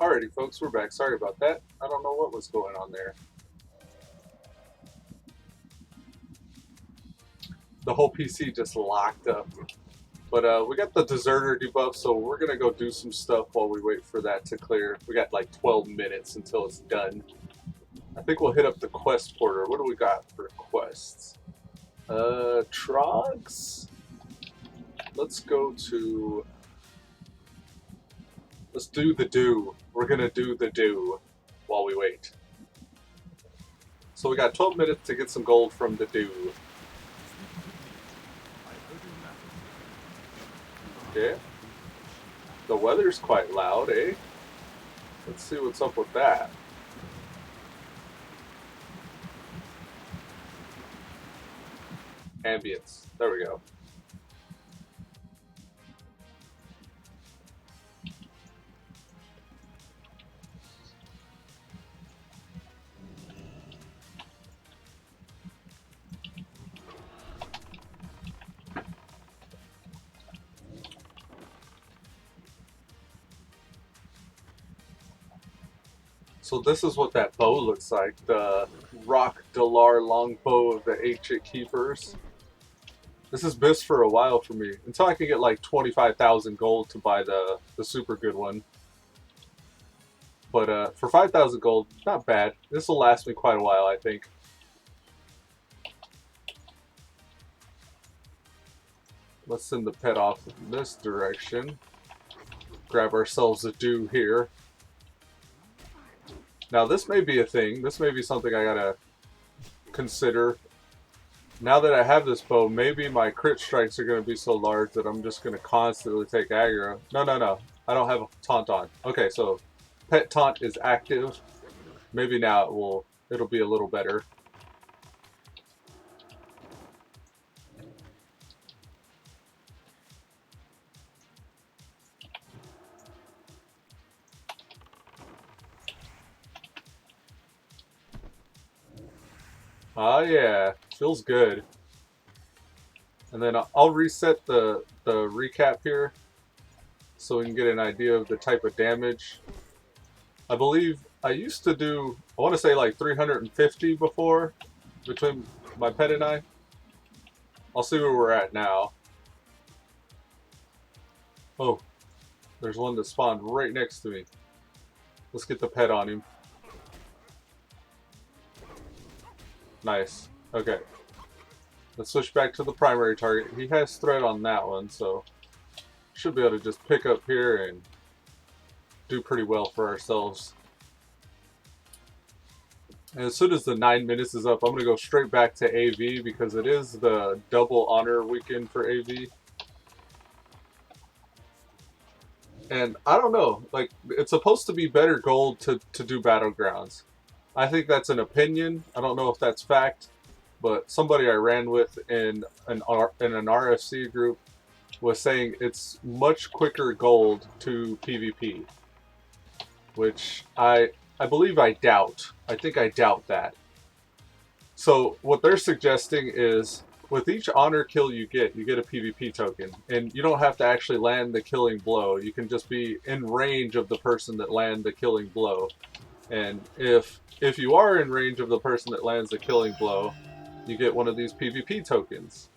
Alrighty, folks, we're back. Sorry about that. I don't know what was going on there. The whole PC just locked up. But we got the deserter debuff, so we're gonna go do some stuff while we wait for that to clear. We got like 12 minutes until it's done. I think we'll hit up the quest porter. What do we got for quests? Trogs? Let's go to... Let's do the do. We're gonna do the do while we wait. So we got 12 minutes to get some gold from the do. Okay. The weather's quite loud, eh? Let's see what's up with that. Ambience. There we go. So this is what that bow looks like. The Rock Dalar longbow of the Ancient Keepers. This is best for a while for me. Until I can get like 25,000 gold to buy the super good one. But for 5,000 gold, not bad. This will last me quite a while, I think. Let's send the pet off in this direction. Grab ourselves a dew here. Now this may be a thing. This may be something I gotta consider. Now that I have this bow, maybe my crit strikes are gonna be so large that I'm just gonna constantly take aggro. No. I don't have a taunt on. Okay, so pet taunt is active. Maybe now it'll be a little better. Ah yeah, feels good. And then I'll reset the recap here so we can get an idea of the type of damage. I believe I used to do, I want to say like 350 before between my pet and I. I'll see where we're at now. Oh, there's one that spawned right next to me. Let's get the pet on him. Nice. Okay. Let's switch back to the primary target. He has threat on that one, so should be able to just pick up here and do pretty well for ourselves. And as soon as the 9 minutes is up, I'm going to go straight back to AV because it is the double honor weekend for AV. And I don't know, like, it's supposed to be better gold to do Battlegrounds. I think that's an opinion. I don't know if that's fact, but somebody I ran with in an RFC group was saying it's much quicker gold to PvP, which I believe I doubt. I think I doubt that. So what they're suggesting is with each honor kill you get a PvP token, and you don't have to actually land the killing blow. You can just be in range of the person that land the killing blow. And if you are in range of the person that lands the killing blow, you get one of these PvP tokens.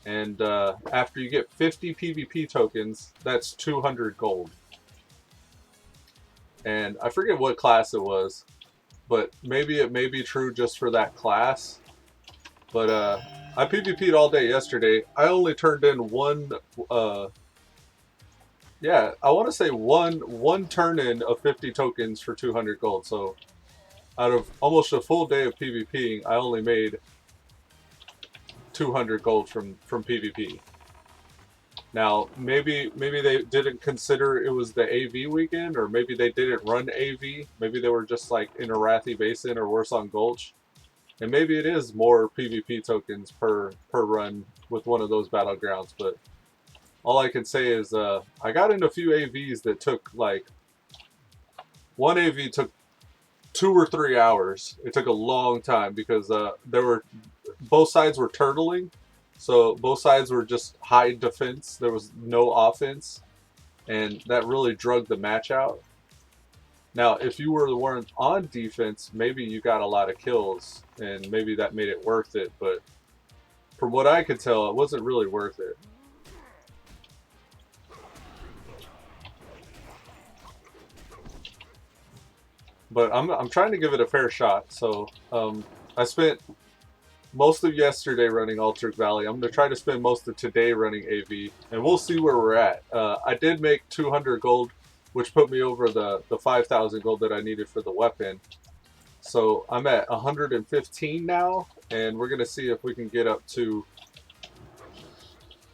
And after you get 50 PvP tokens, that's 200 gold. And I forget what class it was, but maybe it may be true just for that class. But I PvP'd all day yesterday. I only turned in one, yeah, I want to say one turn-in of 50 tokens for 200 gold. So out of almost a full day of PvPing, I only made 200 gold from PvP. Now, maybe they didn't consider it was the AV weekend, or maybe they didn't run AV. Maybe they were just like in Arathi Basin or Warsaw Gulch. And maybe it is more PvP tokens per run with one of those battlegrounds. But all I can say is I got in a few AVs that took like... One AV took 2 or 3 hours. It took a long time because both sides were turtling. So both sides were just high defense. There was no offense. And that really drug the match out. Now, if you were the one on defense, maybe you got a lot of kills, and maybe that made it worth it, but from what I could tell, it wasn't really worth it. But I'm trying to give it a fair shot, so I spent most of yesterday running Altered Valley. I'm going to try to spend most of today running AV, and we'll see where we're at. I did make 200 gold, which put me over the 5,000 gold that I needed for the weapon. So I'm at 115 now, and we're going to see if we can get up to,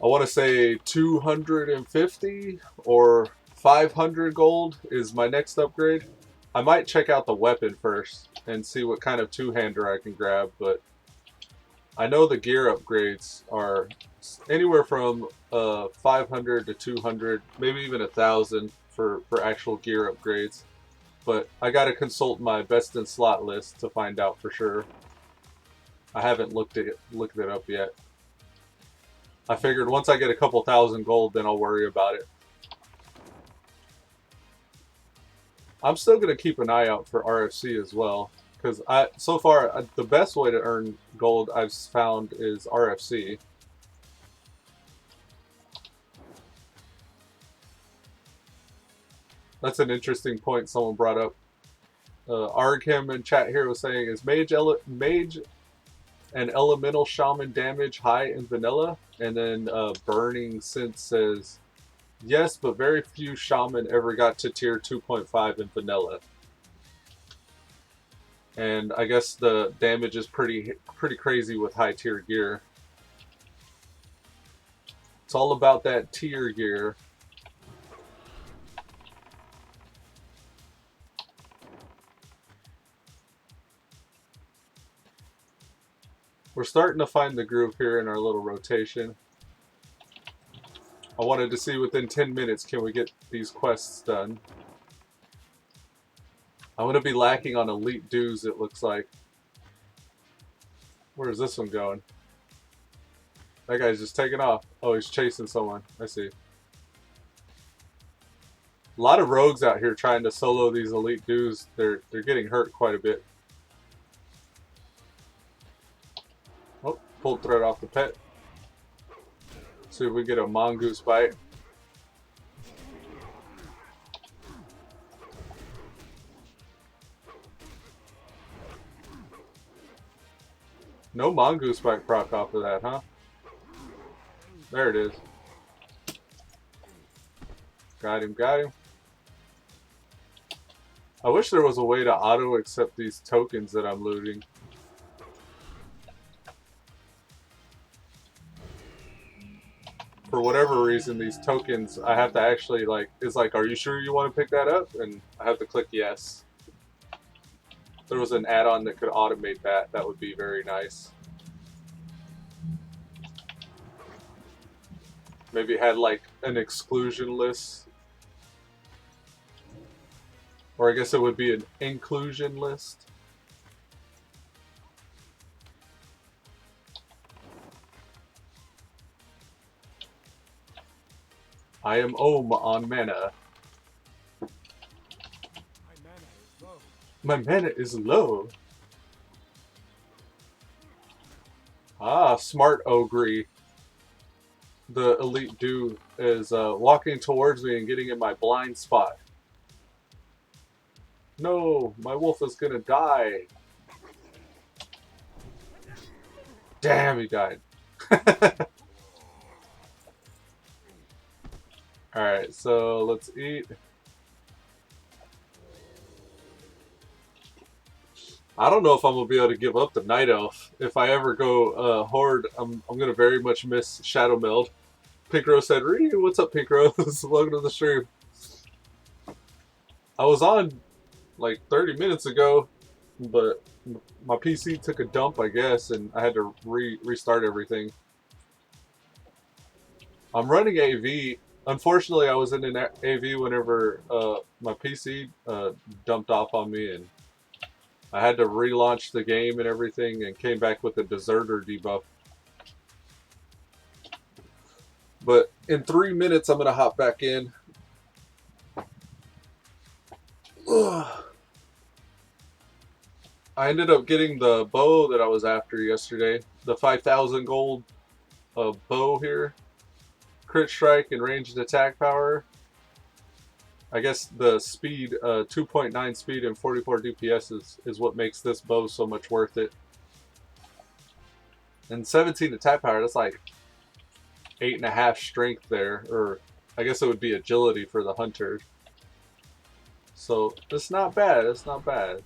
I want to say 250 or 500 gold is my next upgrade. I might check out the weapon first and see what kind of two-hander I can grab, but I know the gear upgrades are anywhere from 500 to 200, maybe even 1,000 for actual gear upgrades. But I got to consult my best in slot list to find out for sure. I haven't looked it up yet. I figured once I get a couple thousand gold, then I'll worry about it. I'm still going to keep an eye out for RFC as well. Because so far, the best way to earn gold I've found is RFC. That's an interesting point someone brought up. Argham in chat here was saying, is mage and elemental shaman damage high in vanilla? And then Burning Sense says, yes, but very few shaman ever got to tier 2.5 in vanilla. And I guess the damage is pretty crazy with high tier gear. It's all about that tier gear. We're starting to find the groove here in our little rotation. I wanted to see within 10 minutes, can we get these quests done? I'm going to be lacking on elite dues, it looks like. Where is this one going? That guy's just taking off. Oh, he's chasing someone. I see. A lot of rogues out here trying to solo these elite dues. They're getting hurt quite a bit. Oh, pulled thread off the pet. See if we get a mongoose bite. No mongoose bite proc off of that, huh? There it is. Got him, got him. I wish there was a way to auto accept these tokens that I'm looting. For whatever reason, these tokens, I have to actually, like, it's like, are you sure you want to pick that up? And I have to click yes. If there was an add-on that could automate that, that would be very nice. Maybe it had, like, an exclusion list. Or I guess it would be an inclusion list. I am Ohm on mana. My mana is low. Ah, smart Ogre. The elite dude is walking towards me and getting in my blind spot. No, my wolf is gonna die. Damn, he died. Alright, so let's eat. I don't know if I'm going to be able to give up the Night Elf. If I ever go Horde, I'm going to very much miss Shadow Meld. Pink Rose said, Ree, what's up, Pink Rose? Welcome to the stream. I was on like 30 minutes ago, but my PC took a dump, I guess, and I had to restart everything. I'm running AV. Unfortunately, I was in an AV whenever my PC dumped off on me, and I had to relaunch the game and everything, and came back with a deserter debuff. But in 3 minutes, I'm going to hop back in. Ugh. I ended up getting the bow that I was after yesterday. The 5,000 gold bow here. Crit strike and ranged attack power. I guess the speed, 2.9 speed and 44 DPS is what makes this bow so much worth it. And 17 attack power, that's like 8.5 strength there. Or I guess it would be agility for the hunter. So it's not bad, it's not bad.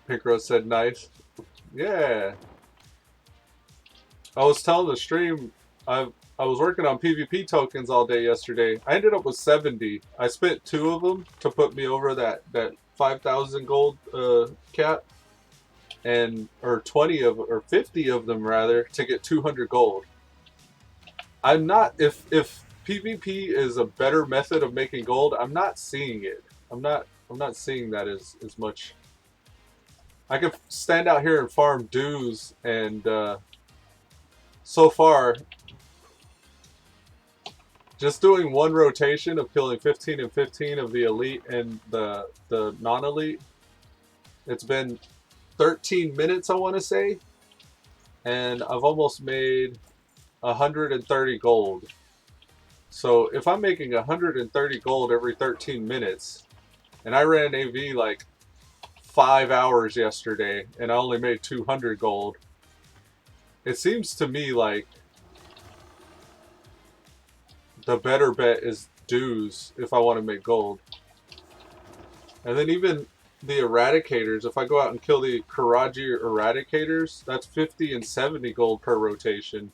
Pink Rose said nice. Yeah. I was telling the stream, I was working on PvP tokens all day yesterday. I ended up with 70. I spent 2 of them to put me over that 5,000 gold cap, and or 20 of or 50 of them rather to get 200 gold. I'm not if PvP is a better method of making gold, I'm not seeing it. I'm not seeing that as much. I could stand out here and farm dues, and so far, just doing one rotation of killing 15 and 15 of the elite and the non-elite, it's been 13 minutes, I want to say, and I've almost made 130 gold. So if I'm making 130 gold every 13 minutes, and I ran AV like 5 hours yesterday, and I only made 200 gold, it seems to me like the better bet is dues if I want to make gold. And then even the eradicators, if I go out and kill the Karaji eradicators, that's 50 and 70 gold per rotation.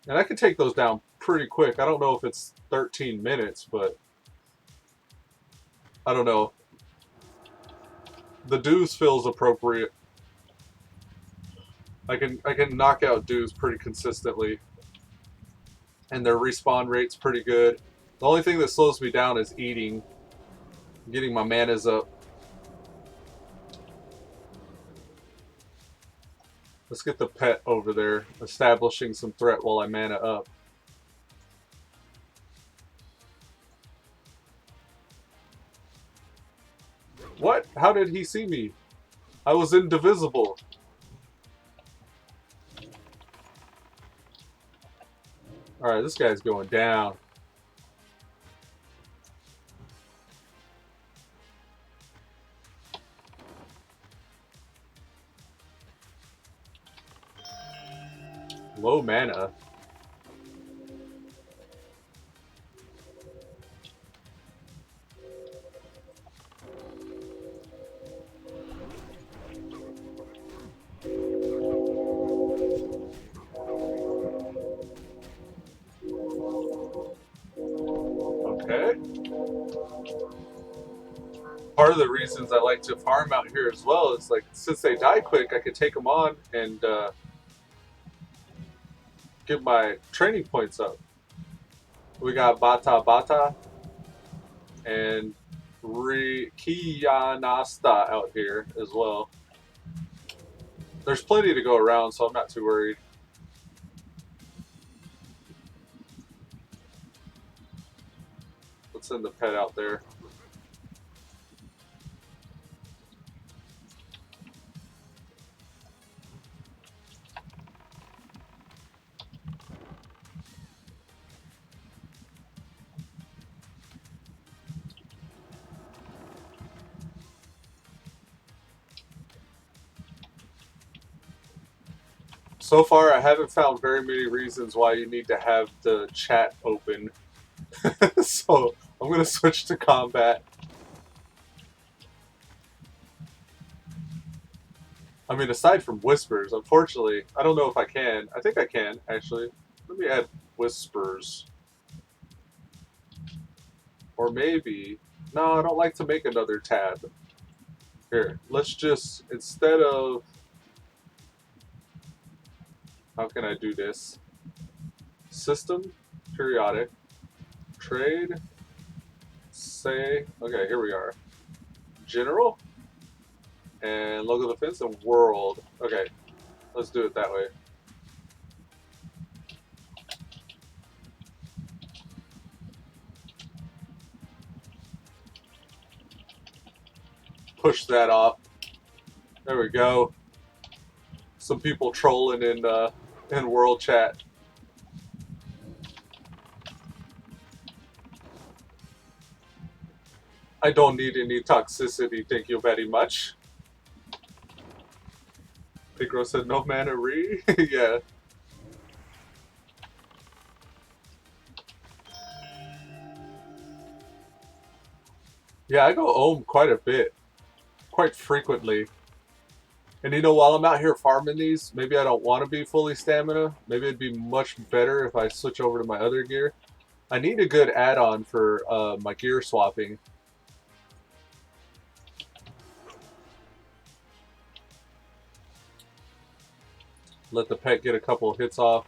And I can take those down pretty quick. I don't know if it's 13 minutes, but I don't know. The dues feels appropriate. I can knock out dues pretty consistently. And their respawn rate's pretty good. The only thing that slows me down is eating. Getting my manas up. Let's get the pet over there, establishing some threat while I mana up. What? How did he see me? I was indivisible. Alright, this guy's going down. Low mana. Okay. Part of the reasons I like to farm out here as well is like, since they die quick, I can take them on and get my training points up. We got Bata Bata and Kiyanasta out here as well. There's plenty to go around, so I'm not too worried. Let's send the pet out there. So far, I haven't found very many reasons why you need to have the chat open. So I'm going to switch to combat. I mean, aside from whispers, unfortunately, I don't know if I can. I think I can, actually. Let me add whispers. Or maybe... No, I don't like to make another tab. Here, let's just, instead of... How can I do this? System, periodic, trade, say, okay, here we are. General, and logo defense, and world. Okay, let's do it that way. push that off. There we go. Some people trolling in world chat. I don't need any toxicity, thank you very much. Pigro said no mana re. Yeah. Yeah, I go ohm quite a bit. Quite frequently. And you know, while I'm out here farming these, maybe I don't want to be fully stamina. Maybe it'd be much better if I switch over to my other gear. I need a good add-on for my gear swapping. Let the pet get a couple of hits off.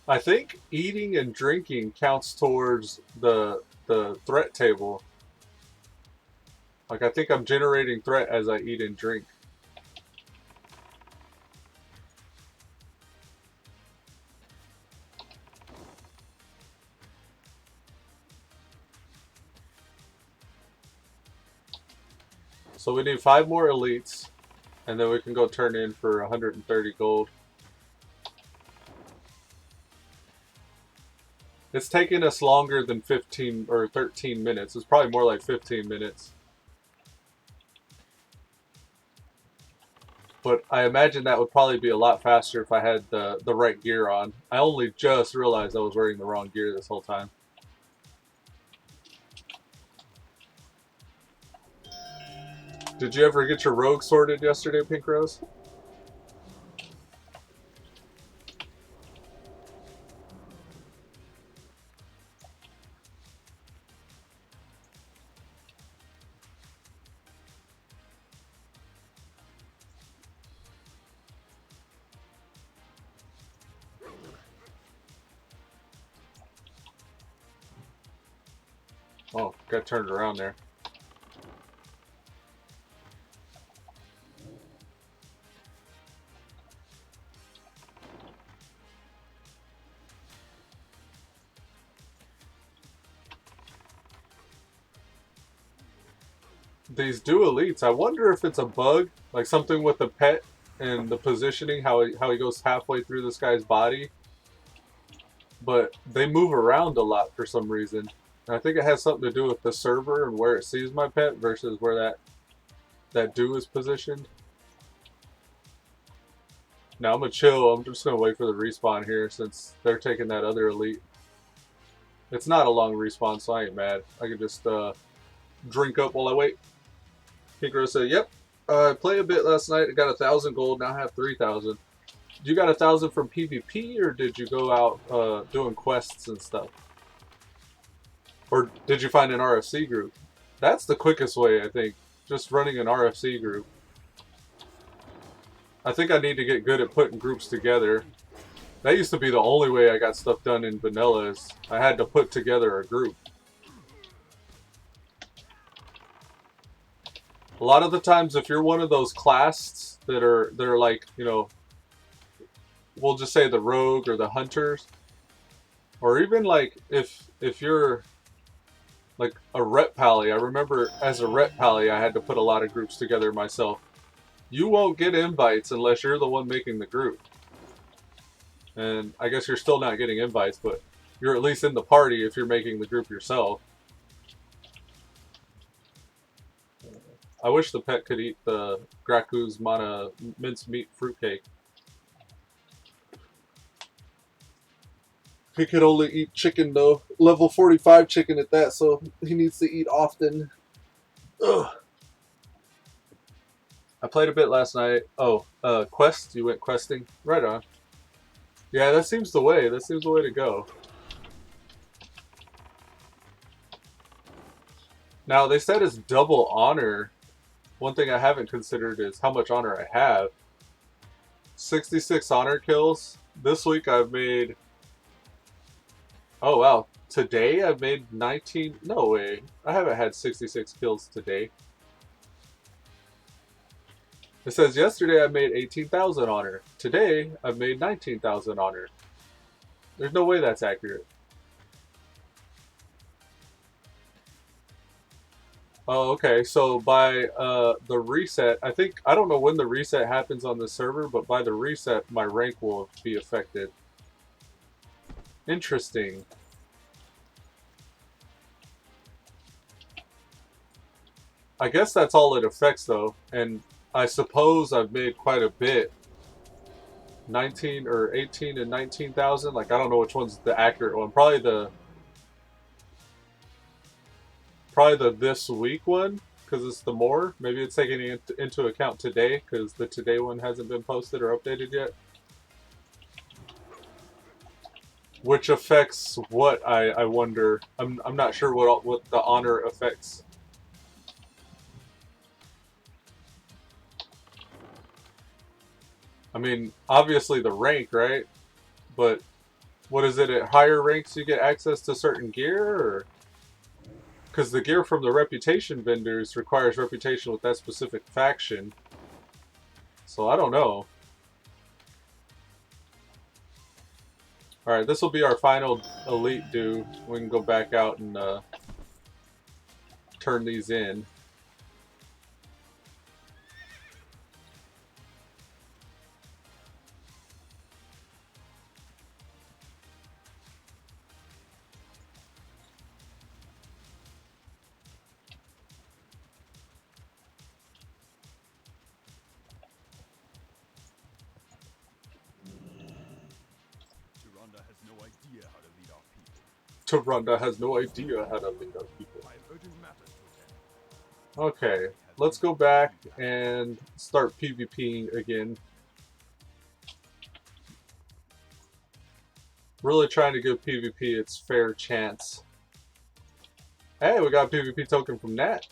I think eating and drinking counts towards the threat table. Like, I think I'm generating threat as I eat and drink. So we need 5 more elites, and then we can go turn in for 130 gold. It's taking us longer than 15 or 13 minutes. It's probably more like 15 minutes. But I imagine that would probably be a lot faster if I had the right gear on. I only just realized I was wearing the wrong gear this whole time. Did you ever get your rogue sorted yesterday, Pink Rose? Oh, got turned around there. These do elites. I wonder if it's a bug, like something with the pet and the positioning, how he goes halfway through this guy's body. But they move around a lot for some reason. And I think it has something to do with the server and where it sees my pet versus where that do is positioned. Now I'm gonna chill. I'm just gonna wait for the respawn here since they're taking that other elite. It's not a long respawn, so I ain't mad. I can just drink up while I wait. Hikro said, "Yep, I played a bit last night. I got 1,000 gold. Now I have 3,000. You got 1,000 from PvP, or did you go out doing quests and stuff? Or did you find an RFC group? That's the quickest way, I think. Just running an RFC group. I think I need to get good at putting groups together. That used to be the only way I got stuff done in vanilla is I had to put together a group. A lot of the times, if you're one of those clasts that are like, you know, we'll just say the rogue or the hunters, or even like if you're like a rep pally. I remember as a rep pally, I had to put a lot of groups together myself. You won't get invites unless you're the one making the group. And I guess you're still not getting invites, but you're at least in the party if you're making the group yourself. I wish the pet could eat the Graku's mana mincemeat fruitcake. He could only eat chicken though. Level 45 chicken at that, so he needs to eat often. Ugh. I played a bit last night. Oh, quest? You went questing? Right on. Yeah, that seems the way. That seems the way to go. Now, they said it's double honor. One thing I haven't considered is how much honor I have. 66 honor kills. This week I've made... Oh, wow. Today I've made 19. No way. I haven't had 66 kills today. It says yesterday I made 18,000 on her. Today I've made 19,000 on her. There's no way that's accurate. Oh, okay. So by the reset, I don't know when the reset happens on the server, but by the reset, my rank will be affected. Interesting. I guess that's all it affects, though. And I suppose I've made quite a bit. 19 or 18 and 19,000. Like, I don't know which one's the accurate one. Probably the this week one, because it's the more. Maybe it's taking it into account today, because the today one hasn't been posted or updated yet. Which affects what, I wonder. I'm not sure what the honor affects. I mean, obviously the rank, right? But what is it, at higher ranks you get access to certain gear, or? Because the gear from the reputation vendors requires reputation with that specific faction. So I don't know. Alright, this will be our final elite do. We can go back out and turn these in. Rhonda has no idea how to lead our people. Okay, let's go back and start PvPing again. Really trying to give PvP its fair chance. Hey, we got a PvP token from Nat.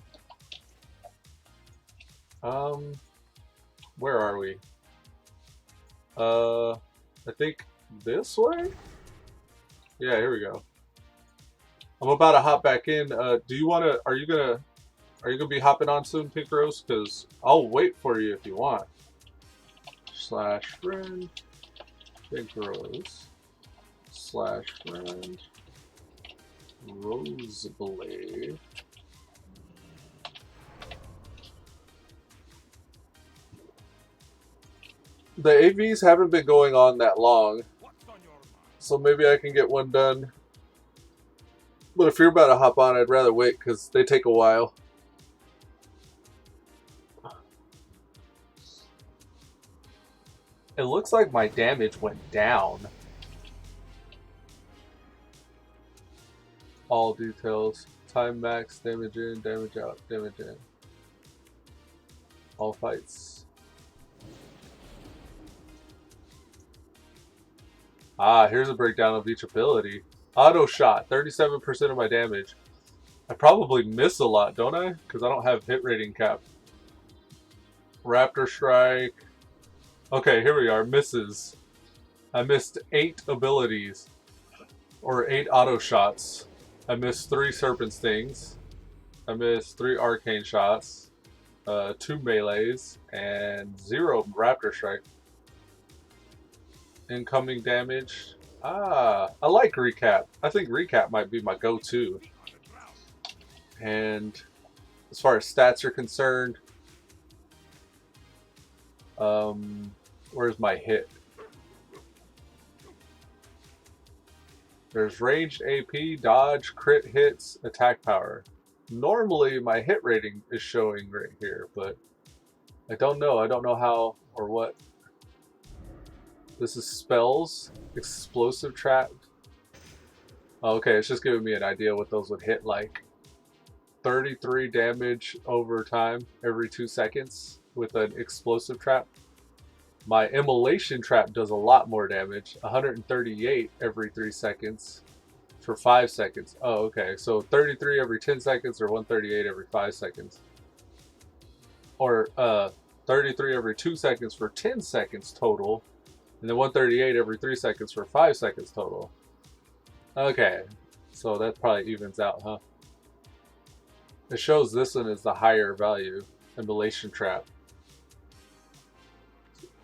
Where are we? I think this way? Yeah, here we go. I'm about to hop back in. Do you want to? Are you gonna be hopping on soon, Pink Rose? Because I'll wait for you if you want. /friend Pink Rose /friend Roseblade. The AVs haven't been going on that long, so maybe I can get one done. But if you're about to hop on, I'd rather wait because they take a while. It looks like my damage went down. All details. Time max, damage in, damage out, damage in. All fights. Ah, here's a breakdown of each ability. Auto shot, 37% of my damage. I probably miss a lot, don't I? Because I don't have hit rating cap. Raptor strike. Okay, here we are. Misses. I missed 8 abilities. Or 8 auto shots. I missed 3 serpent stings. I missed 3 arcane shots. 2 melees. And 0 raptor strike. Incoming damage. Ah, I like recap. I think recap might be my go-to. And as far as stats are concerned, where's my hit? There's ranged AP, dodge, crit hits, attack power. Normally my hit rating is showing right here, but I don't know. I don't know how or what. This is spells, explosive trap. Oh, okay, it's just giving me an idea what those would hit like. 33 damage over time, every 2 seconds with an explosive trap. My immolation trap does a lot more damage, 138 every 3 seconds for 5 seconds. Oh, okay, so 33 every 10 seconds or 138 every 5 seconds. Or 33 every 2 seconds for 10 seconds total. And then 138 every 3 seconds for 5 seconds total. Okay. So that probably evens out, huh? It shows this one is the higher value. Immolation Trap.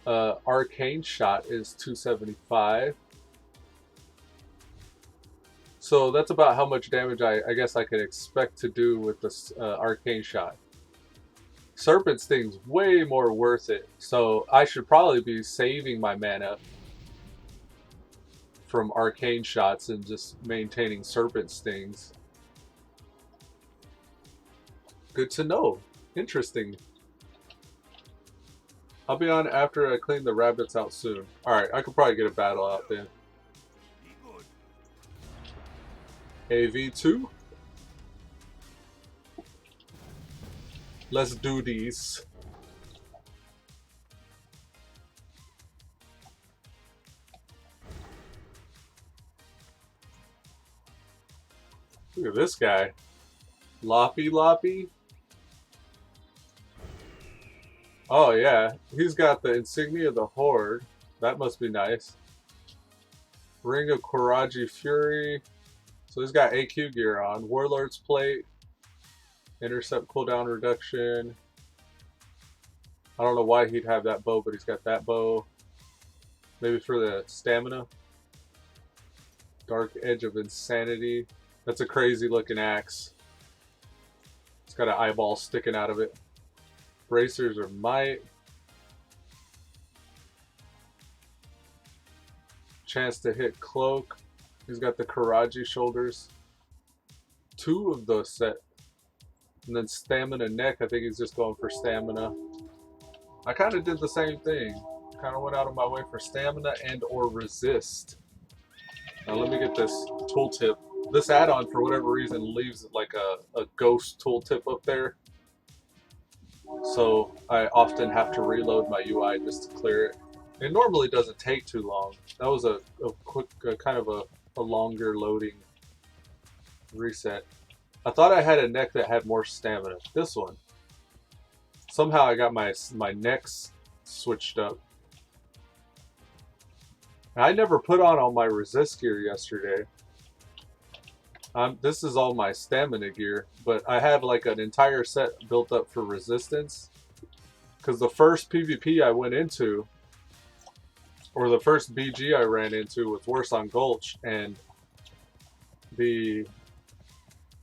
Arcane Shot is 275. So that's about how much damage I guess I could expect to do with this Arcane Shot. Serpent Sting's way more worth it, so I should probably be saving my mana from Arcane Shots and just maintaining Serpent Stings. Good to know. Interesting. I'll be on after I clean the rabbits out soon. Alright, I could probably get a battle out then. AV2. Let's do these. Look at this guy. Loppy Loppy. Oh yeah, he's got the insignia of the Horde. That must be nice. Ring of Karaji Fury. So he's got AQ gear on. Warlord's Plate. Intercept cooldown reduction. I don't know why he'd have that bow, but he's got that bow. Maybe for the stamina. Dark Edge of Insanity. That's a crazy looking axe. It's got an eyeball sticking out of it. Bracers of Might. Chance to hit Cloak. He's got the Karaji shoulders. 2 of those set. And then Stamina Neck. I think he's just going for Stamina. I kind of did the same thing. Kind of went out of my way for Stamina and or Resist. Now let me get this tooltip. This add-on, for whatever reason, leaves like a ghost tooltip up there. So I often have to reload my UI just to clear it. It normally doesn't take too long. That was a quick, kind of a longer loading reset. I thought I had a neck that had more stamina. This one. Somehow I got my necks switched up. I never put on all my resist gear yesterday. This is all my stamina gear, but I have like an entire set built up for resistance. Because the first PvP I went into, or the first BG I ran into, was Warson Gulch, and the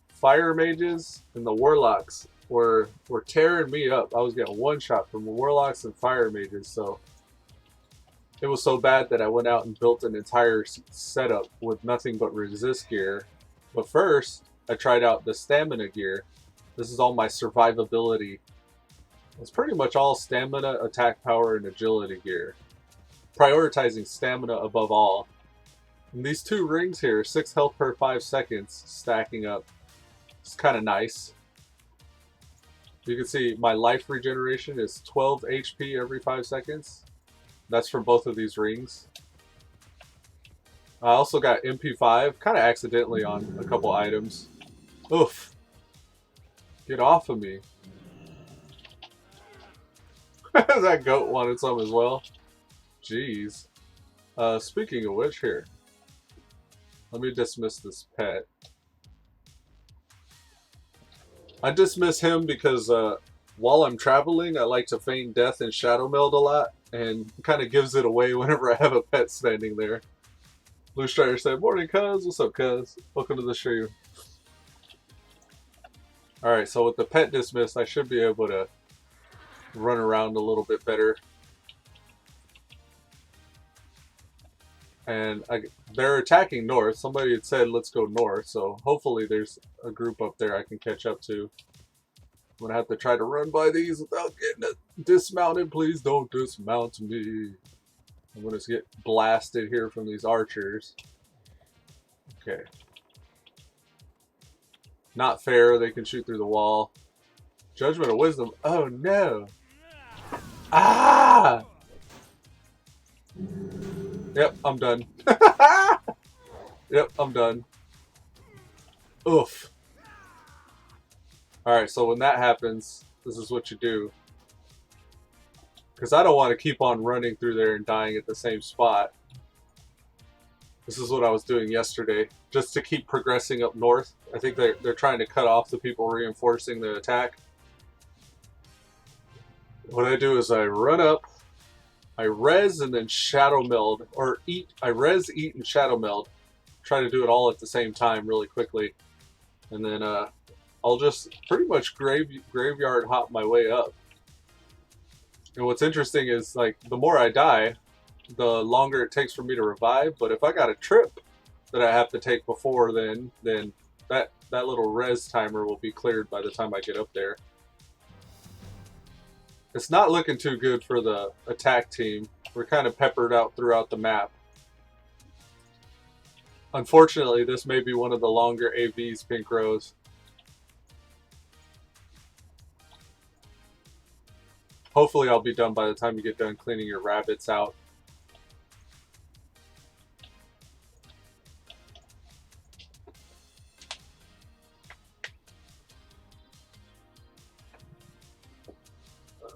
fire mages and the warlocks were tearing me up. I was getting one shot from warlocks and fire mages, so it was so bad that I went out and built an entire setup with nothing but resist gear. But first, I tried out the stamina gear. This is all my survivability. It's pretty much all stamina, attack power, and agility gear. Prioritizing stamina above all. And these 2 rings here, 6 health per 5 seconds, stacking up. It's kind of nice. You can see my life regeneration is 12 HP every 5 seconds. That's from both of these rings. I also got MP5, kind of accidentally on a couple items. Oof. Get off of me. That goat wanted some as well. Jeez. Speaking of which, here. Let me dismiss this pet. I dismiss him because while I'm traveling, I like to feign death and shadow meld a lot, and kind of gives it away whenever I have a pet standing there. Blue Strider said, "Morning, cuz. What's up, cuz? Welcome to the stream." Alright, so with the pet dismissed, I should be able to run around a little bit better. And they're attacking north. Somebody had said, let's go north, so hopefully there's a group up there I can catch up to. I'm gonna have to try to run by these without getting it dismounted. Please don't dismount me. I'm gonna get blasted here from these archers. Okay. Not fair, they can shoot through the wall. Judgment of Wisdom. Oh no! Ah! Yep, I'm done. Yep, I'm done. Oof. Alright, so when that happens, this is what you do. Because I don't want to keep on running through there and dying at the same spot. This is what I was doing yesterday, just to keep progressing up north. I think they're trying to cut off the people reinforcing the attack. What I do is I run up, I res and then shadow meld, or eat. I res, eat, and shadow meld. Try to do it all at the same time really quickly. And then I'll just pretty much graveyard hop my way up. And what's interesting is, like, the more I die, the longer it takes for me to revive. But if I got a trip that I have to take before then that little res timer will be cleared by the time I get up there. It's not looking too good for the attack team. We're kind of peppered out throughout the map. Unfortunately, this may be one of the longer AVs, Pink Rose. Hopefully I'll be done by the time you get done cleaning your rabbits out.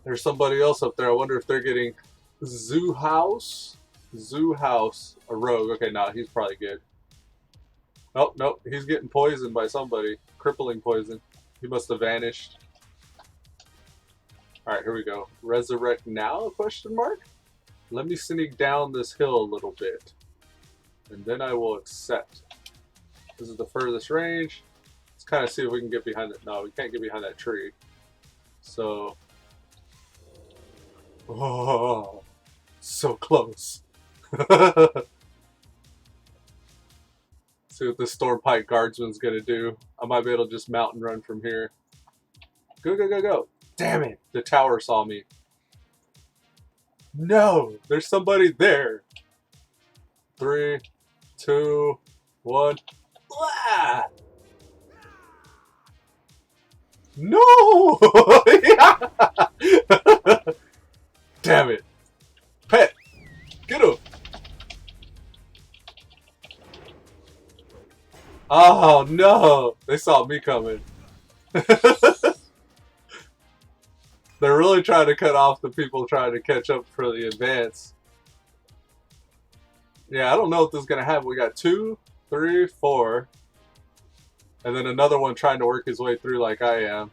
There's somebody else up there. I wonder if they're getting Zoo House, a rogue. Okay, no, he's probably good. Oh, no, he's getting poisoned by somebody. Crippling poison. He must have vanished. Alright, here we go. Resurrect now, question mark? Let me sneak down this hill a little bit. And then I will accept. This is the furthest range. Let's kind of see if we can get behind it. No, we can't get behind that tree. So... oh, so close. See what the Stormpike Guardsman's gonna do. I might be able to just mount and run from here. Go, go, go, go. Damn it! The tower saw me. No! There's somebody there. 3, 2, 1. Blah! No! Damn it. Pet! Get him! Oh no! They saw me coming. They're really trying to cut off the people trying to catch up for the advance. Yeah, I don't know what this is going to happen. We got 2, 3, 4. And then another one trying to work his way through like I am.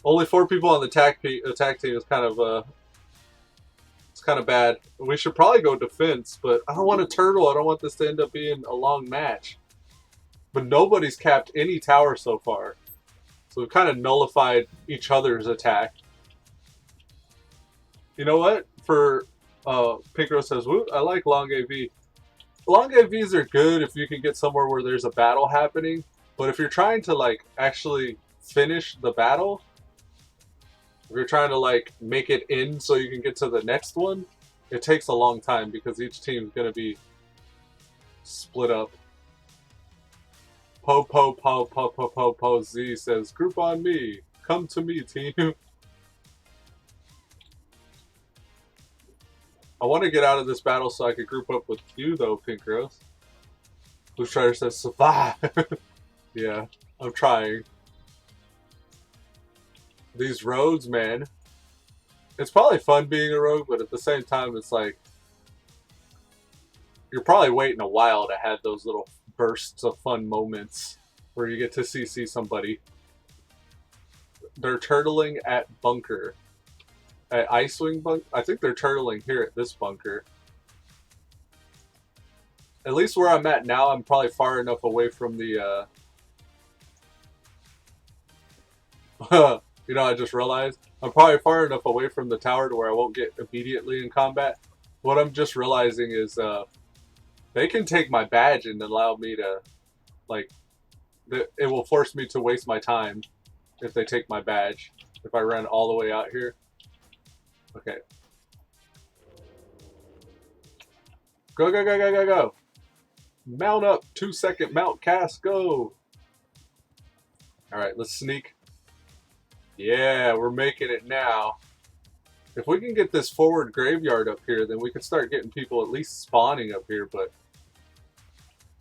Only 4 people on the attack team is kind of it's kind of bad. We should probably go defense, but I don't want a turtle. I don't want this to end up being a long match. But nobody's capped any tower so far. So we've kind of nullified each other's attack. You know what? For Pink Rose says, "Woot, I like long AV." Long AVs are good if you can get somewhere where there's a battle happening. But if you're trying to like actually finish the battle, if you're trying to like make it in so you can get to the next one, it takes a long time because each team's gonna be split up. Po Z says, "Group on me. Come to me, team." I want to get out of this battle so I could group up with you, though, Pink Rose. Blue Strider says, "Survive." Yeah, I'm trying. These roads, man. It's probably fun being a rogue, but at the same time, it's like you're probably waiting a while to have those little bursts of fun moments where you get to CC somebody. They're turtling at bunker. At Icewing bunker? I think they're turtling here at this bunker. At least where I'm at now, I'm probably far enough away from the, you know, I just realized I'm probably far enough away from the tower to where I won't get immediately in combat. What I'm just realizing is they can take my badge and allow me to, like, it will force me to waste my time if they take my badge, if I run all the way out here. Okay. Go, go, go, go, go, go. Mount up. 2-second mount cast. Go. Alright, let's sneak. Yeah, we're making it now. If we can get this forward graveyard up here, then we can start getting people at least spawning up here, but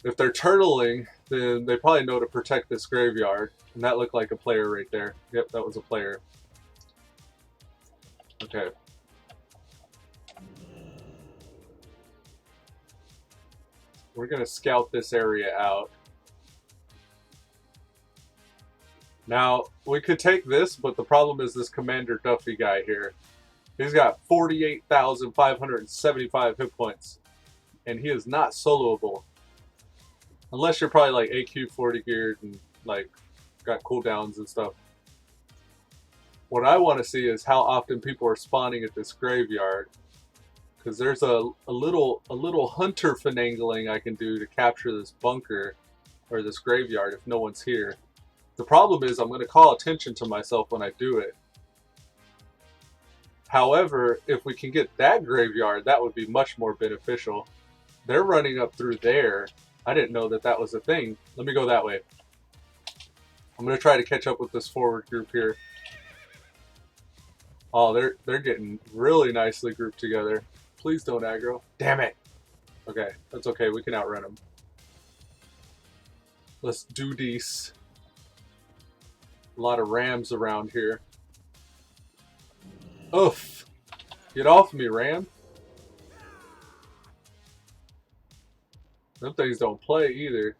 if they're turtling, then they probably know to protect this graveyard. And that looked like a player right there. Yep, that was a player. Okay. We're going to scout this area out. Now, we could take this, but the problem is this Commander Duffy guy here. He's got 48,575 hit points. And he is not soloable. Unless you're probably like AQ 40 geared and like got cooldowns and stuff. What I want to see is how often people are spawning at this graveyard. Because there's a little hunter finagling I can do to capture this bunker or this graveyard if no one's here. The problem is I'm going to call attention to myself when I do it. However, if we can get that graveyard, that would be much more beneficial. They're running up through there. I didn't know that that was a thing. Let me go that way. I'm going to try to catch up with this forward group here. Oh, they're getting really nicely grouped together. Please don't aggro. Damn it. Okay, that's okay. We can outrun them. Let's do this. A lot of rams around here. Oof. Get off me, ram. Them things don't play either.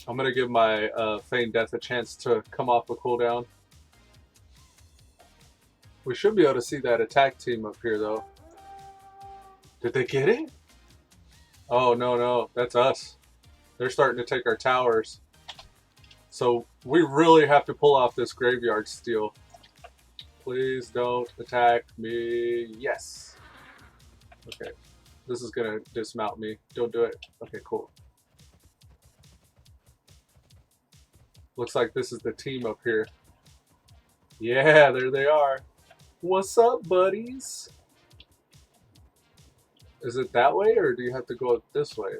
I'm going to give my Feigned Death a chance to come off a cooldown. We should be able to see that attack team up here, though. Did they get it? Oh, no, no. That's us. They're starting to take our towers. So we really have to pull off this graveyard steal. Please don't attack me. Yes. Okay. This is going to dismount me. Don't do it. Okay, cool. Looks like this is the team up here. Yeah, there they are. What's up, buddies? Is it that way, or do you have to go this way?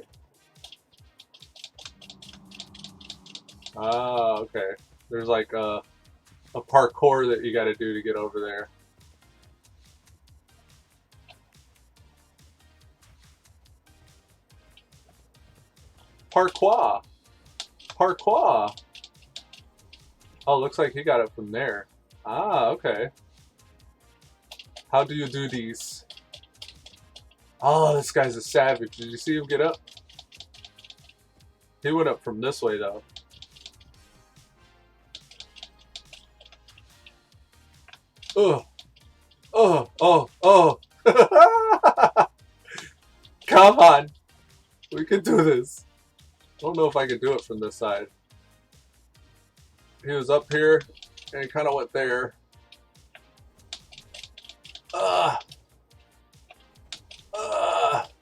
Ah, okay. There's like a parkour that you got to do to get over there. Parkour! Parkour! Oh, looks like he got it from there. Ah, okay. How do you do these? Oh, this guy's a savage. Did you see him get up? He went up from this way, though. Oh, oh, oh, oh. Come on. We can do this. I don't know if I can do it from this side. He was up here and he kind of went there.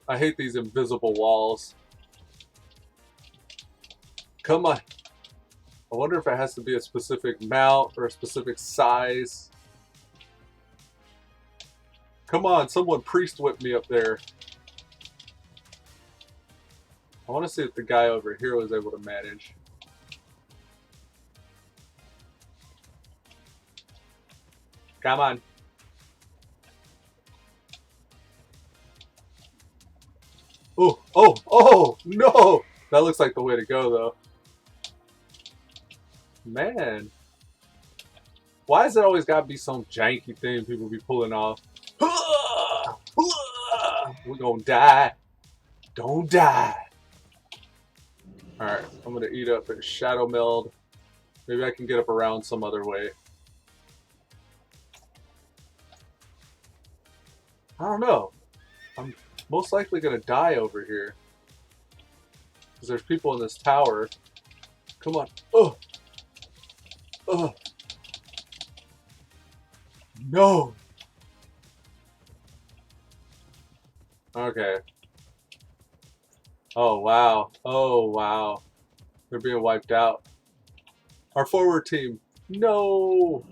I hate these invisible walls. Come on. I wonder if it has to be a specific mount or a specific size. Come on, someone priest whip me up there. I want to see if the guy over here was able to manage. Come on. Oh, oh, oh, no! That looks like the way to go, though. Man. Why has it always got to be some janky thing people be pulling off? We're gonna die. Don't die. Alright, I'm gonna eat up a shadow meld. Maybe I can get up around some other way. I don't know. I'm most likely gonna die over here. Because there's people in this tower. Come on. Oh! Oh! No! Okay. Oh, wow. Oh, wow. They're being wiped out. Our forward team. No!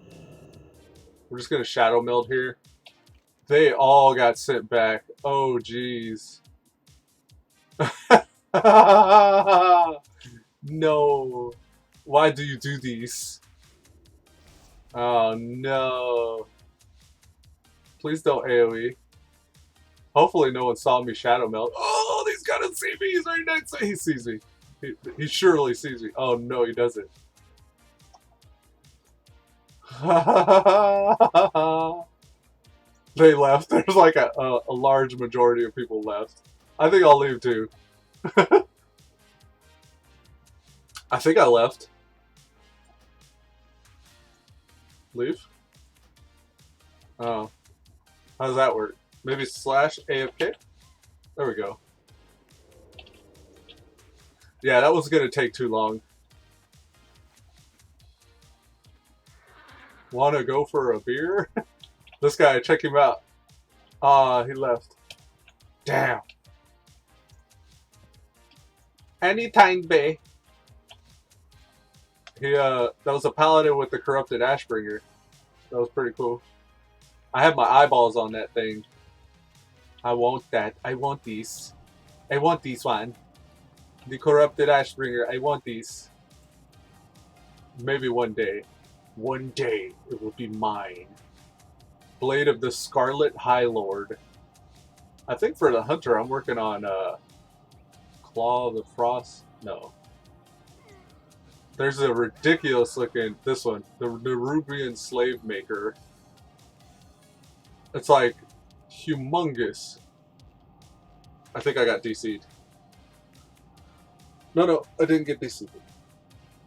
We're just gonna shadow meld here. They all got sent back. Oh, jeez. No. Why do you do these? Oh, no. Please don't AoE. Hopefully no one saw me shadow melt. Oh, he's gonna see me. He's right next to me. He sees me. He surely sees me. Oh, no, he doesn't. They left. There's like a large majority of people left. I think I'll leave too. I think I left. Leave? Oh. How does that work? Maybe slash AFK? There we go. Yeah, that was gonna take too long. Wanna go for a beer? This guy, check him out. Ah, he left. Damn. Anytime, bae. That was a paladin with the corrupted Ashbringer. That was pretty cool. I have my eyeballs on that thing. I want that. I want these. I want these one. The corrupted Ashbringer. I want these. Maybe one day. One day it will be mine. Blade of the Scarlet High Lord. I think for the hunter I'm working on Claw of the Frost. No. There's a ridiculous looking, this one, the Nerubian Slave Maker. It's like humongous. I think I got DC'd. No, I didn't get DC'd.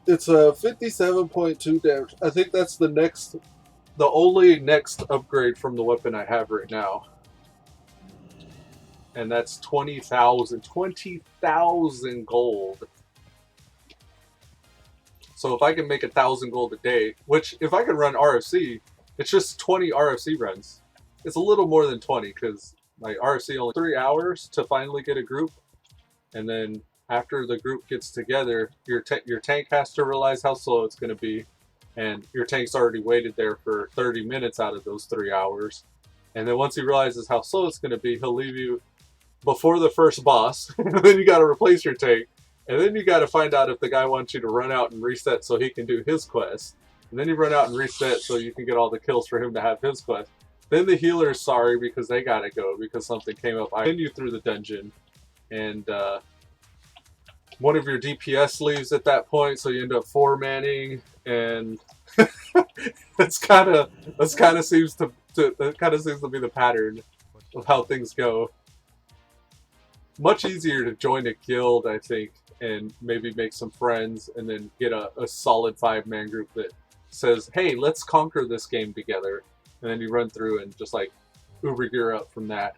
It's a 57.2 damage. I think that's the only next upgrade from the weapon I have right now. And that's 20,000. 20,000 gold. So if I can make 1,000 gold a day, which if I can run RFC, it's just 20 RFC runs. It's a little more than 20 because my RFC only 3 hours to finally get a group, and then after the group gets together, your tank has to realize how slow it's going to be, and your tank's already waited there for 30 minutes out of those 3 hours, and then once he realizes how slow it's going to be, he'll leave you before the first boss, and then you got to replace your tank. And then you got to find out if the guy wants you to run out and reset so he can do his quest. And then you run out and reset so you can get all the kills for him to have his quest. Then the healer's sorry because they got to go because something came up. I send you through the dungeon. And one of your DPS leaves at that point, so you end up 4-manning. And that kind of seems to be the pattern of how things go. Much easier to join a guild, I think, and maybe make some friends, and then get a solid 5-man group that says, hey, let's conquer this game together. And then you run through and just like uber gear up from that.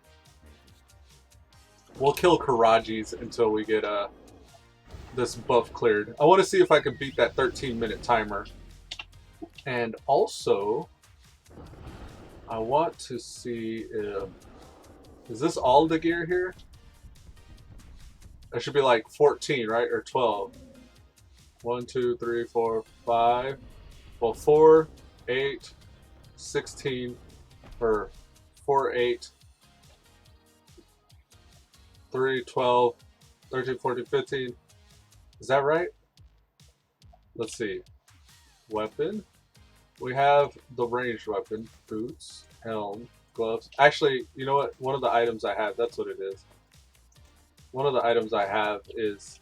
We'll kill Karajis until we get this buff cleared. I want to see if I can beat that 13-minute timer. And also, I want to see if... Is this all the gear here? It should be like 14, right? Or 12. 1, 2, 3, 4, 5. Well, 4, 8, 16, or 4, 8, 3, 12, 13, 14, 15. Is that right? Let's see. Weapon. We have the ranged weapon. Boots, helm, gloves. Actually, you know what? One of the items I have, that's what it is. One of the items I have is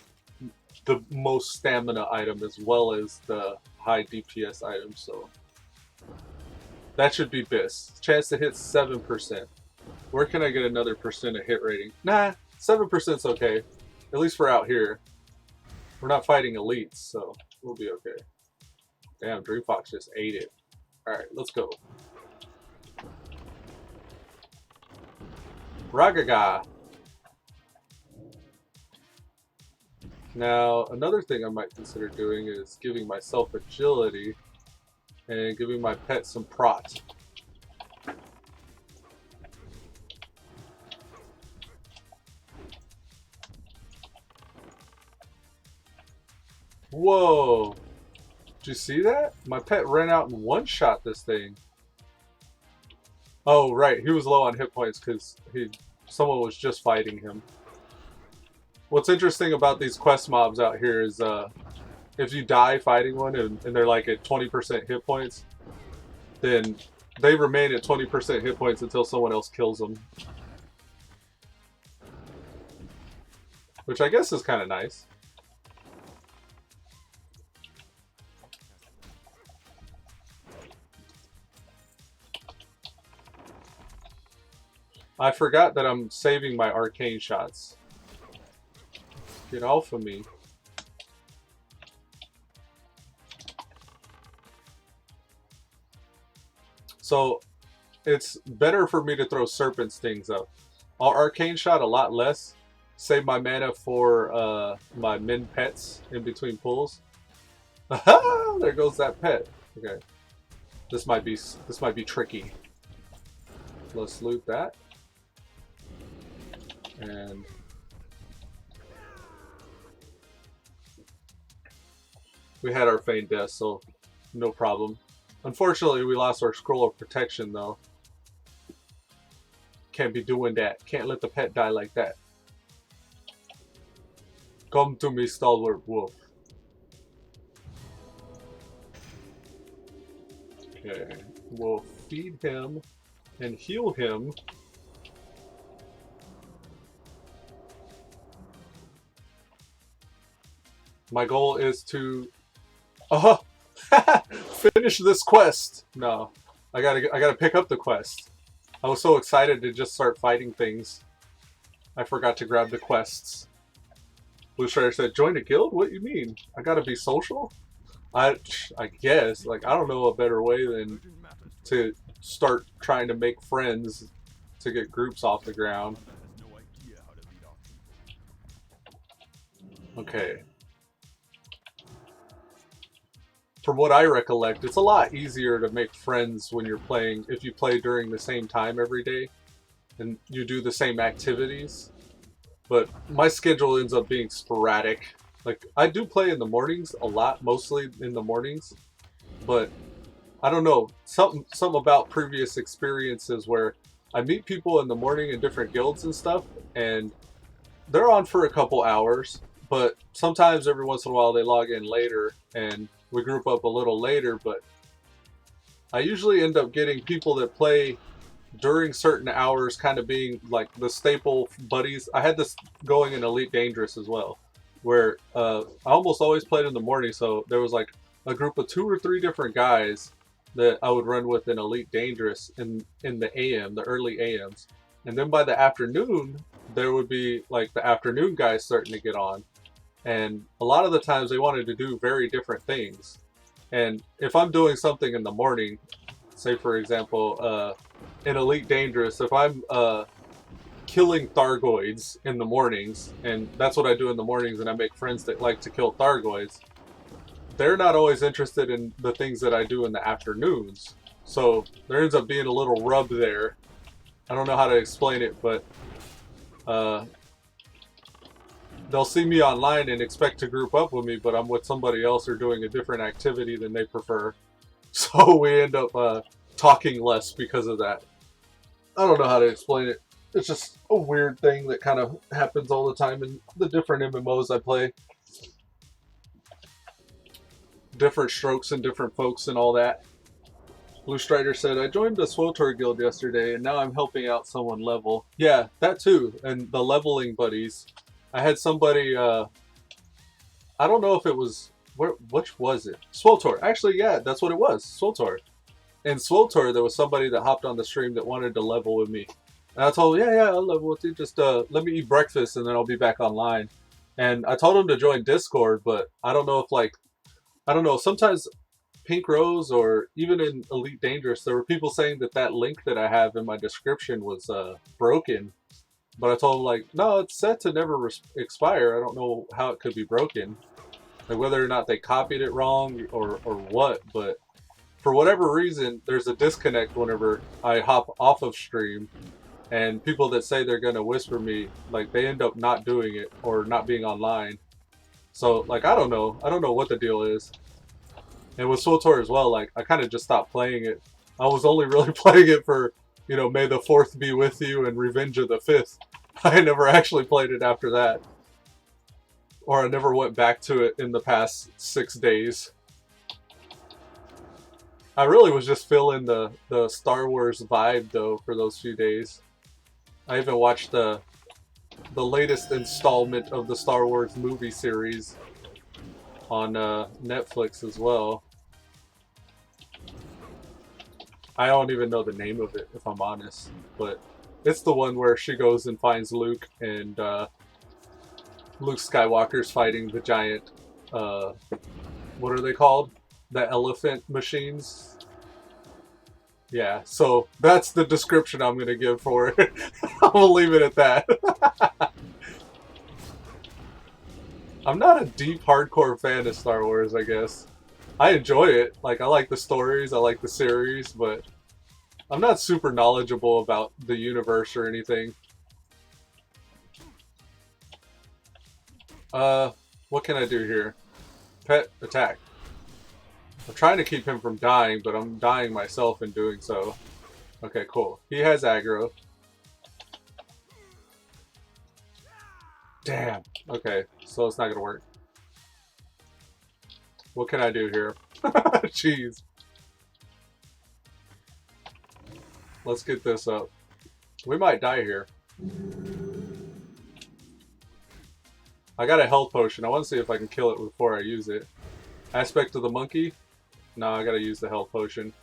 the most stamina item as well as the high DPS item, so that should be BIS. Chance to hit 7%. Where can I get another percent of hit rating? Nah, 7%'s okay. At least we're out here. We're not fighting elites, so we'll be okay. Damn, Dream Fox just ate it. Alright, let's go. Ragaga. Now, another thing I might consider doing is giving myself agility and giving my pet some prot. Whoa! Did you see that? My pet ran out and one-shot this thing. Oh, right. He was low on hit points because someone was just fighting him. What's interesting about these quest mobs out here is if you die fighting one and they're like at 20% hit points, then they remain at 20% hit points until someone else kills them. Which I guess is kind of nice. I forgot that I'm saving my arcane shots. Get off of me. So it's better for me to throw Serpent Stings up. I'll Arcane Shot a lot less. Save my mana for my min pets in between pulls. Aha! There goes that pet. Okay. This might be tricky. Let's loot that. And we had our Feigned Death, so no problem. Unfortunately, we lost our Scroll of Protection, though. Can't be doing that. Can't let the pet die like that. Come to me, Stalwart Wolf. Okay. We'll feed him and heal him. My goal is to finish this quest. No, I gotta pick up the quest. I was so excited to just start fighting things. I forgot to grab the quests. Blue Strider said, "Join a guild? What do you mean? I gotta be social?" I guess. Like, I don't know a better way than to start trying to make friends to get groups off the ground. Okay. From what I recollect, it's a lot easier to make friends when you're playing, if you play during the same time every day and you do the same activities. But my schedule ends up being sporadic. Like, I do play in the mornings a lot, mostly in the mornings, but I don't know, something about previous experiences where I meet people in the morning in different guilds and stuff, and they're on for a couple hours, but sometimes every once in a while they log in later and we group up a little later. But I usually end up getting people that play during certain hours kind of being like the staple buddies. I had this going in Elite Dangerous as well, where I almost always played in the morning, so there was like a group of 2 or 3 different guys that I would run with in Elite Dangerous in the AM, the early AMs. And then by the afternoon, there would be like the afternoon guys starting to get on. And a lot of the times they wanted to do very different things. And if I'm doing something in the morning, say for example, in Elite Dangerous, if I'm killing Thargoids in the mornings, and that's what I do in the mornings, and I make friends that like to kill Thargoids, they're not always interested in the things that I do in the afternoons. So there ends up being a little rub there. I don't know how to explain it, but they'll see me online and expect to group up with me, but I'm with somebody else or doing a different activity than they prefer. So we end up talking less because of that. I don't know how to explain it. It's just a weird thing that kind of happens all the time in the different MMOs I play. Different strokes and different folks and all that. Blue Strider said, I joined the SWTOR guild yesterday and now I'm helping out someone level. Yeah, that too. And the leveling buddies. I had somebody, I don't know if it was, which was it? SWTOR. Actually, yeah, that's what it was. SWTOR. In SWTOR, there was somebody that hopped on the stream that wanted to level with me. And I told him, yeah, I'll level with you. Just let me eat breakfast and then I'll be back online. And I told him to join Discord, but I don't know if I don't know, sometimes Pink Rose or even in Elite Dangerous, there were people saying that that link that I have in my description was broken. But I told him, like, no, it's set to never expire. I don't know how it could be broken. Like, whether or not they copied it wrong or what. But for whatever reason, there's a disconnect whenever I hop off of stream. And people that say they're going to whisper me, like, they end up not doing it or not being online. So, like, I don't know. I don't know what the deal is. And with SWTOR as well, like, I kind of just stopped playing it. I was only really playing it for, you know, May the 4th be with you and Revenge of the 5th. I never actually played it after that. Or I never went back to it in the past 6 days. I really was just feeling the Star Wars vibe, though, for those few days. I even watched the latest installment of the Star Wars movie series on Netflix as well. I don't even know the name of it, if I'm honest, but it's the one where she goes and finds Luke and Luke Skywalker's fighting the giant, what are they called? The elephant machines? Yeah, so that's the description I'm going to give for it. I'll leave it at that. I'm not a deep, hardcore fan of Star Wars, I guess. I enjoy it. Like, I like the stories, I like the series, but I'm not super knowledgeable about the universe or anything. What can I do here? Pet attack. I'm trying to keep him from dying, but I'm dying myself in doing so. Okay, cool. He has aggro. Damn. Okay, so it's not gonna work. What can I do here? Jeez. Let's get this up. We might die here. I got a health potion. I want to see if I can kill it before I use it. Aspect of the monkey? No, I gotta use the health potion.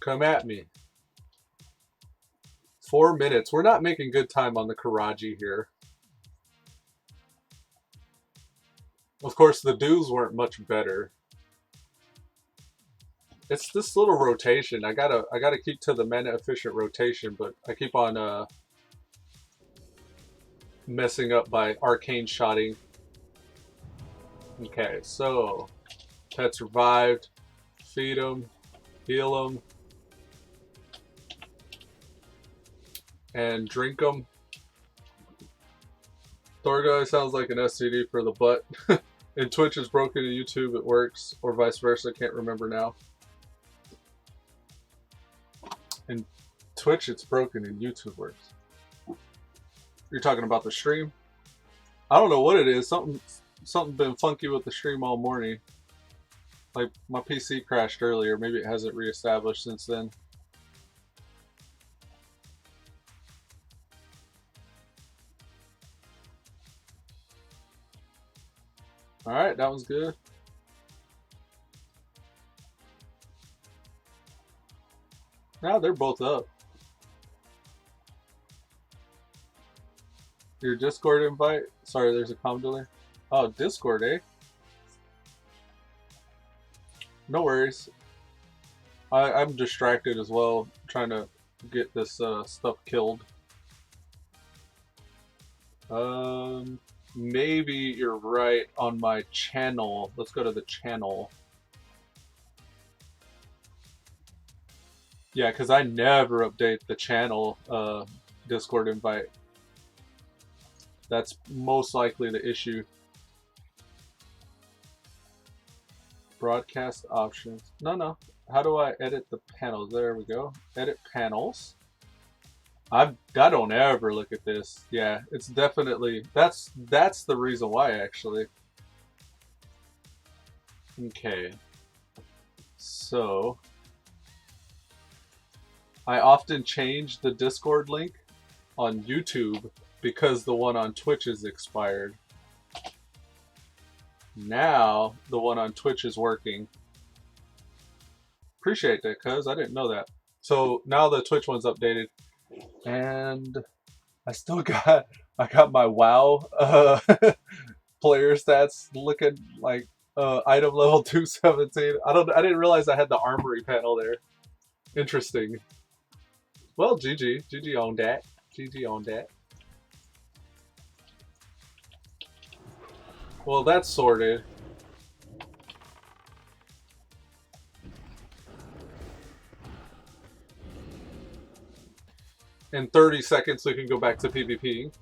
Come at me. 4 minutes. We're not making good time on the Karaji here. Of course, the duels weren't much better. It's this little rotation. I gotta keep to the mana efficient rotation, but I keep on messing up by arcane shotting. Okay, so pet survived. Feed him, heal him, and drink them. Thorguy sounds like an STD for the butt. And Twitch is broken in YouTube, it works, or vice versa, can't remember now. In Twitch it's broken and YouTube works. You're talking about the stream? I don't know what it is. Something been funky with the stream all morning. Like my PC crashed earlier. Maybe it hasn't reestablished since then. Alright, that was good. Now they're both up. Your Discord invite? Sorry, there's a comm delay. Oh, Discord, eh? No worries. I'm distracted as well, trying to get this stuff killed. Maybe you're right on my channel. Let's go to the channel. Yeah, because I never update the channel Discord invite. That's most likely the issue. Broadcast options. No. How do I edit the panels? There we go. Edit panels. I don't ever look at this. Yeah, it's definitely that's the reason why actually. Okay. So I often change the Discord link on YouTube because the one on Twitch is expired. Now the one on Twitch is working. Appreciate that, cuz I didn't know that. So now the Twitch one's updated. And I got my WoW player stats looking like item level 217. I didn't realize I had the armory panel there. Interesting. Well, GG on that. GG on that. Well, that's sorted. In 30 seconds, we can go back to PvP.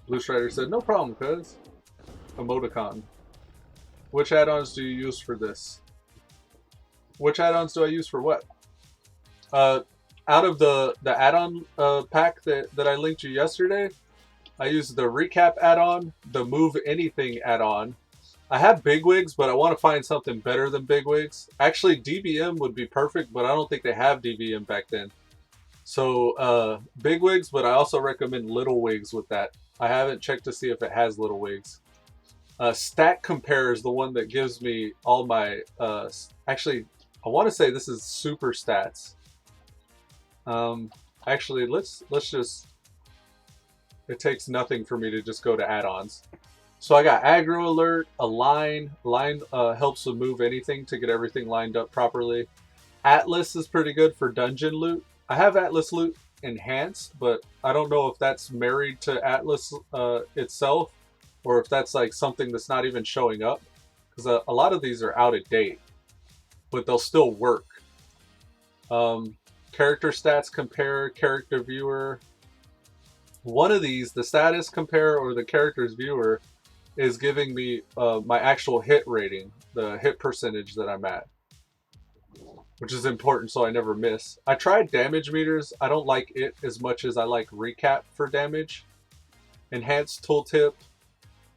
Blue Strider said, no problem, cuz. Emoticon. Which add-ons do you use for this? Which add-ons do I use for what? Out of the add-on pack that I linked you yesterday, I used the Recap add-on, the Move Anything add-on. I have Bigwigs, but I want to find something better than Bigwigs. Actually, DBM would be perfect, but I don't think they have DBM back then. So, Bigwigs, but I also recommend Little Wigs with that. I haven't checked to see if it has Little Wigs. Stat Compare is the one that gives me all my... actually, I want to say this is super stats. Actually, let's just. It takes nothing for me to just go to add-ons. So I got aggro alert, a line. Line helps with move anything to get everything lined up properly. Atlas is pretty good for dungeon loot. I have Atlas loot enhanced, but I don't know if that's married to Atlas itself, or if that's like something that's not even showing up. Because a lot of these are out of date, but they'll still work. Character stats compare, character viewer. One of these, the status compare or the character's viewer, is giving me my actual hit rating, the hit percentage that I'm at, which is important so I never miss. I tried damage meters. I don't like it as much as I like recap for damage. Enhanced tooltip.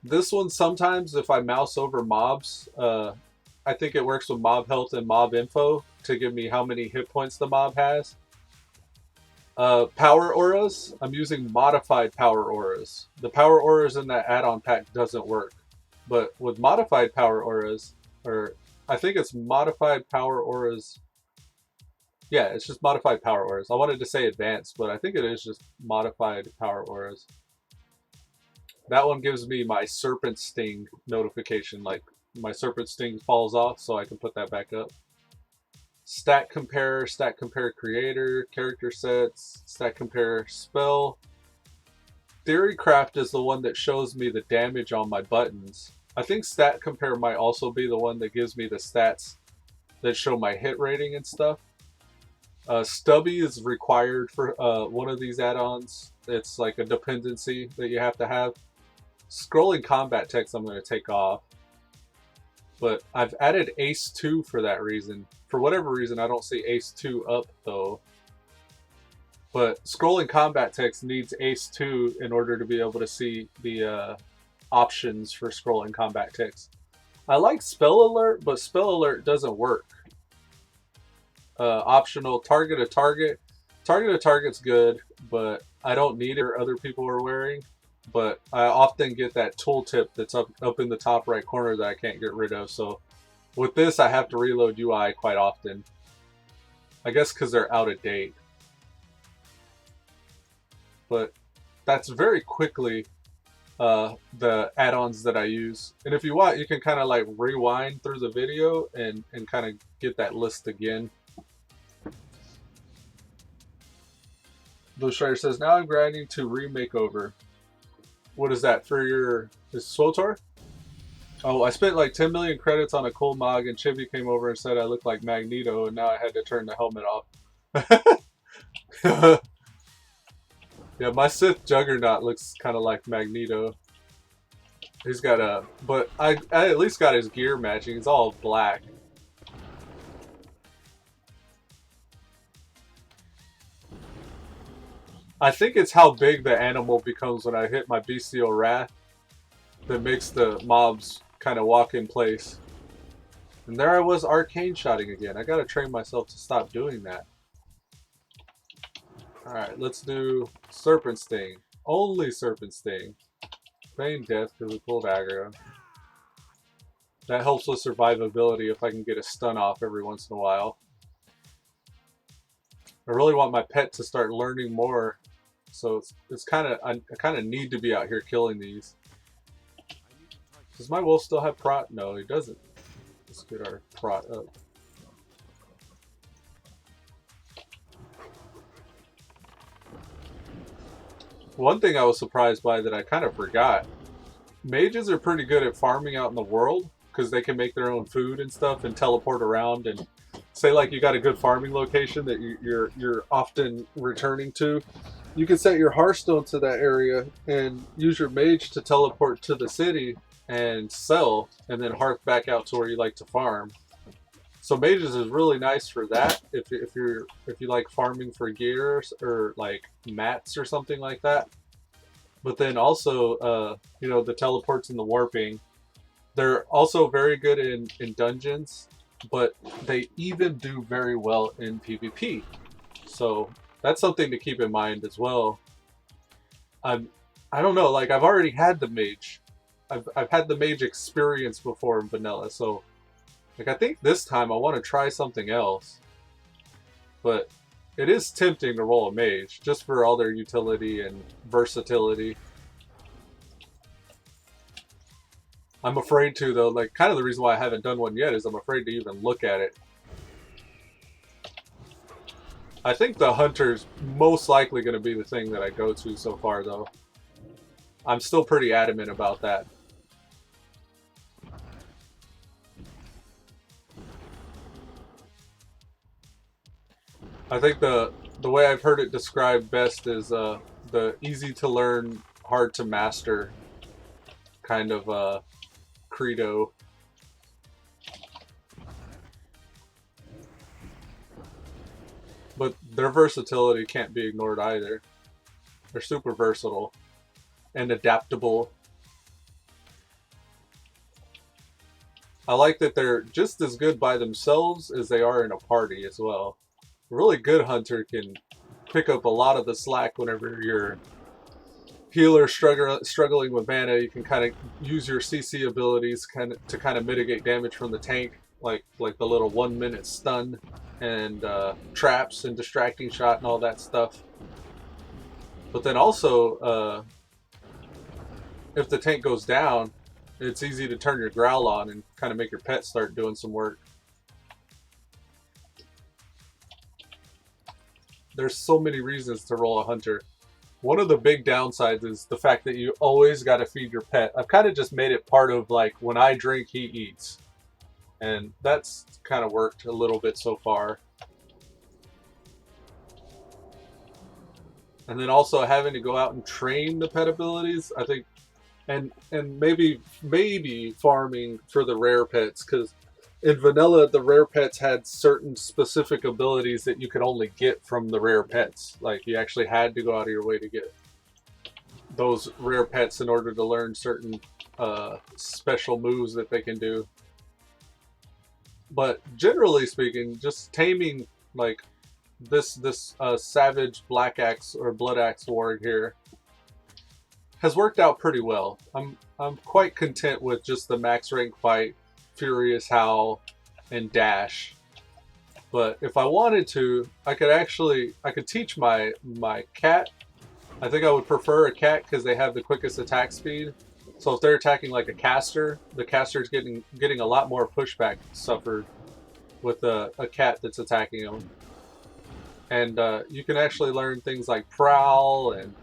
This one sometimes if I mouse over mobs, I think it works with mob health and mob info to give me how many hit points the mob has. Power auras, I'm using modified power auras. The power auras in that add-on pack doesn't work. But with modified power auras, or I think it's modified power auras. Yeah, it's just modified power auras. I wanted to say advanced, but I think it is just modified power auras. That one gives me my serpent sting notification, like my serpent sting falls off so I can put that back up. Stat compare creator, character sets, stat compare spell. Theorycraft is the one that shows me the damage on my buttons. I think stat compare might also be the one that gives me the stats that show my hit rating and stuff. Stubby is required for one of these add-ons. It's like a dependency that you have to have. Scrolling combat text I'm going to take off. But I've added Ace 2 for that reason. For whatever reason, I don't see Ace 2 up, though. But scrolling combat text needs Ace 2 in order to be able to see the options for scrolling combat text. I like Spell Alert, but Spell Alert doesn't work. Optional Target a Target. Target a Target's good, but I don't need it or other people are wearing. But I often get that tooltip that's up in the top right corner that I can't get rid of. So with this, I have to reload UI quite often. I guess because they're out of date. But that's very quickly the add-ons that I use. And if you want, you can kind of like rewind through the video and kind of get that list again. Blue Strider says, now I'm grinding to remakeover. What is that for your Swotor? Oh, I spent like 10 million credits on a cool mog and Chibi came over and said I looked like Magneto and now I had to turn the helmet off. Yeah, my Sith Juggernaut looks kind of like Magneto. He's got a... But I at least got his gear matching. He's all black. I think it's how big the animal becomes when I hit my Bestial Wrath that makes the mobs kind of walk in place. And there I was arcane shotting again. I gotta train myself to stop doing that. Alright, let's do Serpent Sting. Only Serpent Sting. Feign Death because we pulled aggro. That helps with survivability if I can get a stun off every once in a while. I really want my pet to start learning more. So it's kind of, I kind of need to be out here killing these. Does my wolf still have prot? No, he doesn't. Let's get our prot up. One thing I was surprised by that I kind of forgot. Mages are pretty good at farming out in the world because they can make their own food and stuff and teleport around and say like you got a good farming location that you're often returning to. You can set your Hearthstone to that area and use your mage to teleport to the city and sell, and then hearth back out to where you like to farm. So mages is really nice for that if you like farming for gears or like mats or something like that. But then also you know, the teleports and the warping. They're also very good in dungeons, but they even do very well in PvP. So that's something to keep in mind as well. I don't know, like I've already had the mage. I've had the mage experience before in vanilla, so Like, I think this time I want to try something else. But it is tempting to roll a mage, just for all their utility and versatility. I'm afraid to, though, like, kind of the reason why I haven't done one yet is I'm afraid to even look at it. I think the hunter's most likely going to be the thing that I go to so far, though. I'm still pretty adamant about that. I think the way I've heard it described best is the easy to learn, hard to master kind of credo. But their versatility can't be ignored either. They're super versatile and adaptable. I like that they're just as good by themselves as they are in a party as well. A really good hunter can pick up a lot of the slack whenever your healer struggling with mana. You can kind of use your CC abilities to kind of mitigate damage from the tank, like the little 1 minute stun and traps and distracting shot and all that stuff. But then also, if the tank goes down, it's easy to turn your growl on and kind of make your pet start doing some work. There's so many reasons to roll a hunter. One of the big downsides is the fact that you always got to feed your pet. I've kind of just made it part of, like, when I drink, he eats. And that's kind of worked a little bit so far. And then also having to go out and train the pet abilities, I think, and maybe farming for the rare pets, because in vanilla the rare pets had certain specific abilities that you could only get from the rare pets. Like, you actually had to go out of your way to get those rare pets in order to learn certain special moves that they can do. But generally speaking, just taming like this savage black axe or blood axe warg here has worked out pretty well. I'm quite content with just the max rank fight, Furious Howl, and Dash. But if I wanted to, I could teach my cat. I think I would prefer a cat because they have the quickest attack speed. So if they're attacking like a caster, the caster's getting a lot more pushback suffered with a cat that's attacking them. And you can actually learn things like Prowl, and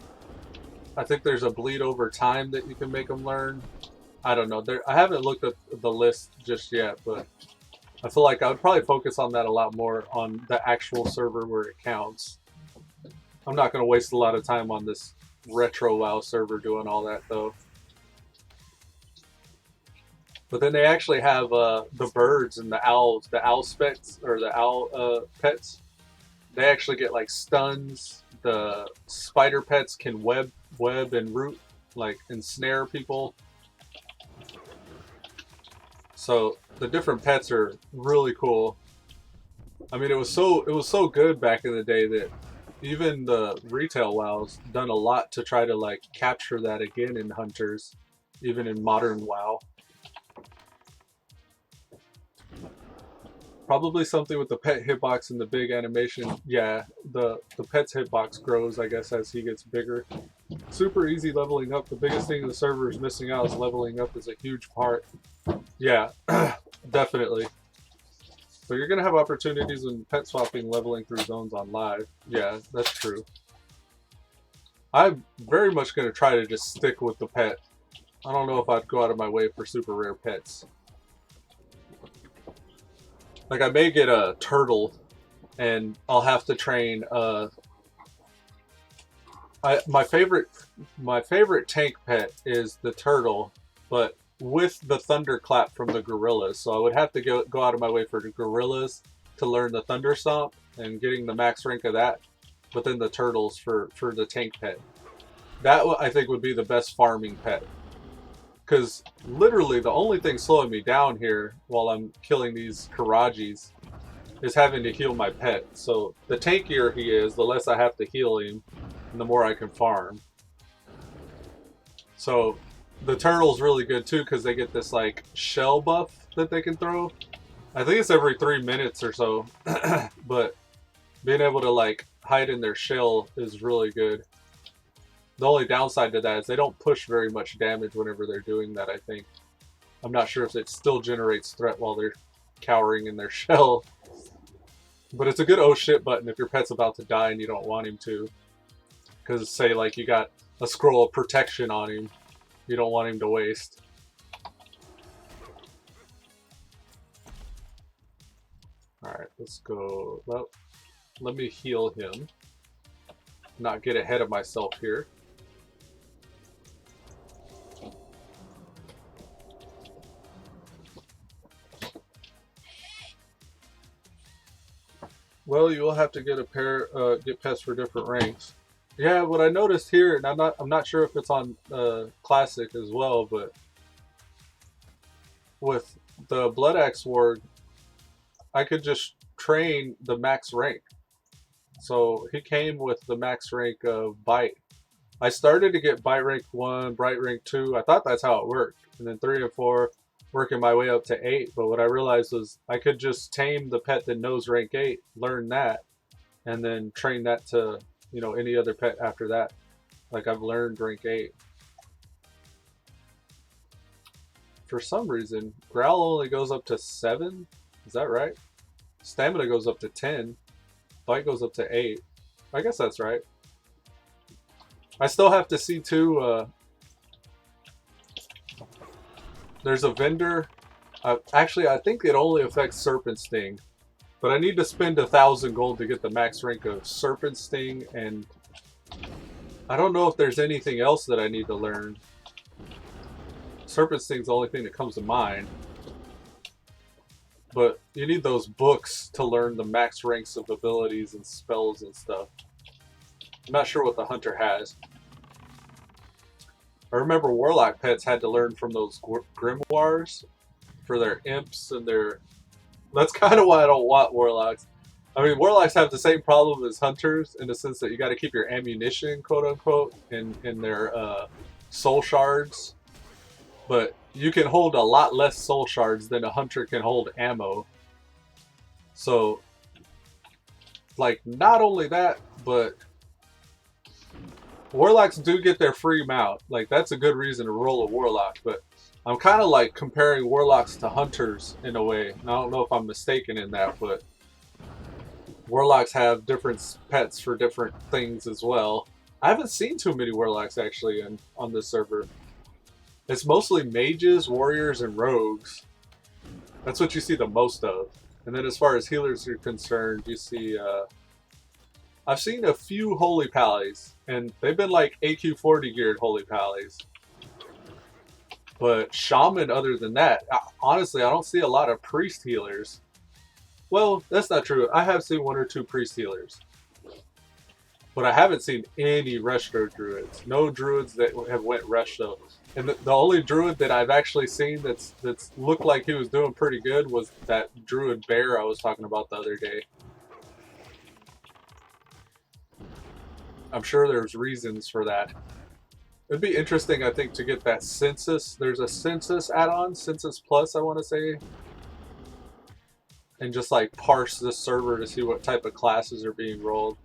I think there's a bleed over time that you can make them learn. I don't know. I haven't looked at the list just yet, but I feel like I would probably focus on that a lot more on the actual server where it counts. I'm not going to waste a lot of time on this retro WoW server doing all that, though. But then they actually have the birds and the owls, the owl spects, or the owl pets. They actually get like stuns. The spider pets can web and root, like ensnare people. So the different pets are really cool. I mean, it was so good back in the day that even the retail WoW's done a lot to try to like capture that again in Hunters, even in modern WoW. Probably something with the pet hitbox and the big animation. Yeah, the pet's hitbox grows, I guess, as he gets bigger. Super easy leveling up. The biggest thing the server is missing out is leveling up is a huge part. Yeah, definitely. So you're going to have opportunities in pet swapping, leveling through zones on live. Yeah, that's true. I'm very much going to try to just stick with the pet. I don't know if I'd go out of my way for super rare pets. Like, I may get a turtle, and I'll have to train. My favorite tank pet is the turtle, but with the thunderclap from the gorillas. So I would have to go out of my way for the gorillas to learn the thunder stomp and getting the max rank of that. But then the turtles for the tank pet. That I think would be the best farming pet. Because literally the only thing slowing me down here while I'm killing these Karajis is having to heal my pet. So the tankier he is, the less I have to heal him, and the more I can farm. So the turtle's really good too because they get this like shell buff that they can throw. I think it's every 3 minutes or so, but being able to like hide in their shell is really good. The only downside to that is they don't push very much damage whenever they're doing that, I think. I'm not sure if it still generates threat while they're cowering in their shell. But it's a good oh shit button if your pet's about to die and you don't want him to. Because say like you got a scroll of protection on him, you don't want him to waste. Alright, let's go. Well, let me heal him. Not get ahead of myself here. Well, you will have to get get pets for different ranks. Yeah, what I noticed here, and I'm not sure if it's on Classic as well, but with the Blood Axe Warg, I could just train the max rank. So he came with the max rank of Bite. I started to get Bite rank 1, Bright rank 2. I thought that's how it worked. And then 3 and 4, working my way up to 8. But what I realized was I could just tame the pet that knows rank 8, learn that, and then train that to, you know, any other pet after that. Like I've learned rank 8. For some reason, Growl only goes up to 7. Is that right? Stamina goes up to 10. Bite goes up to 8. I guess that's right. I still have to see too. There's a vendor. Actually, I think it only affects Serpent Sting, but I need to spend 1,000 gold to get the max rank of Serpent Sting, and I don't know if there's anything else that I need to learn. Serpent Sting's the only thing that comes to mind. But you need those books to learn the max ranks of abilities and spells and stuff. I'm not sure what the hunter has. I remember Warlock pets had to learn from those grimoires for their imps and their... That's kind of why I don't want Warlocks. I mean, Warlocks have the same problem as hunters in the sense that you got to keep your ammunition, quote unquote, in their soul shards. But you can hold a lot less soul shards than a hunter can hold ammo. So, like, not only that, but Warlocks do get their free mount. Like, that's a good reason to roll a Warlock. But I'm kind of like comparing Warlocks to hunters in a way. And I don't know if I'm mistaken in that, but Warlocks have different pets for different things as well. I haven't seen too many Warlocks actually on this server. It's mostly mages, warriors, and rogues. That's what you see the most of. And then as far as healers are concerned, you see... I've seen a few Holy Pallies, and they've been like AQ40 geared Holy Pallies. But Shaman, other than that, honestly, I don't see a lot of Priest healers. Well, that's not true. I have seen 1 or 2 Priest healers. But I haven't seen any Resto Druids. No Druids that have went Resto. And the only Druid that I've actually seen that's looked like he was doing pretty good was that Druid Bear I was talking about the other day. I'm sure there's reasons for that. It'd be interesting, I think, to get that Census. There's a Census add-on, Census Plus, I want to say. And just like parse this server to see what type of classes are being rolled.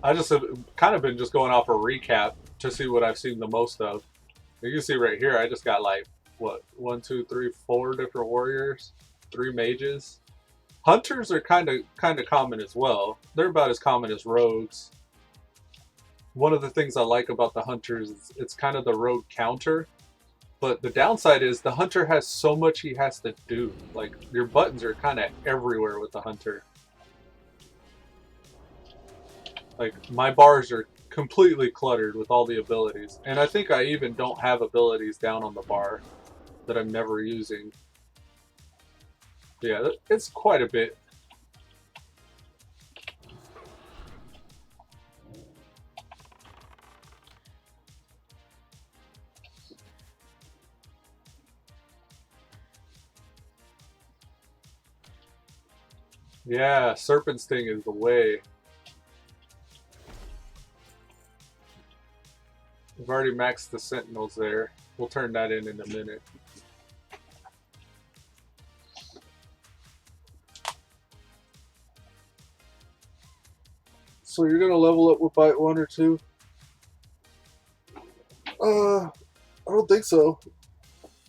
I just have kind of been just going off a recap to see what I've seen the most of. You can see right here, I just got like, what, 1, 2, 3, 4 different warriors, 3 mages. Hunters are kind of common as well. They're about as common as rogues. One of the things I like about the hunters is it's kind of the rogue counter. But the downside is the hunter has so much he has to do. Like, your buttons are kind of everywhere with the hunter. Like, my bars are completely cluttered with all the abilities. And I think I even don't have abilities down on the bar that I'm never using. Yeah, it's quite a bit. Yeah, Serpent Sting is the way. We've already maxed the Sentinels there. we'll turn that in a minute. So you're gonna level up with bite 1 or 2? I don't think so.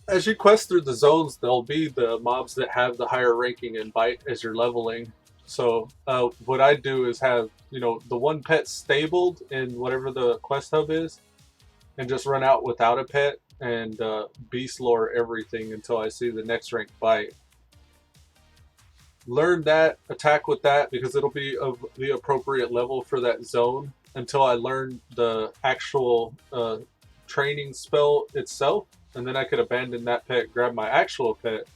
As you quest through the zones, there'll be the mobs that have the higher ranking in bite as you're leveling. So what I do is have, you know, the one pet stabled in whatever the quest hub is, and just run out without a pet and beast lore everything until I see the next rank bite. Learn that, attack with that, because it'll be of the appropriate level for that zone until I learn the actual training spell itself, and then I could abandon that pet, grab my actual pet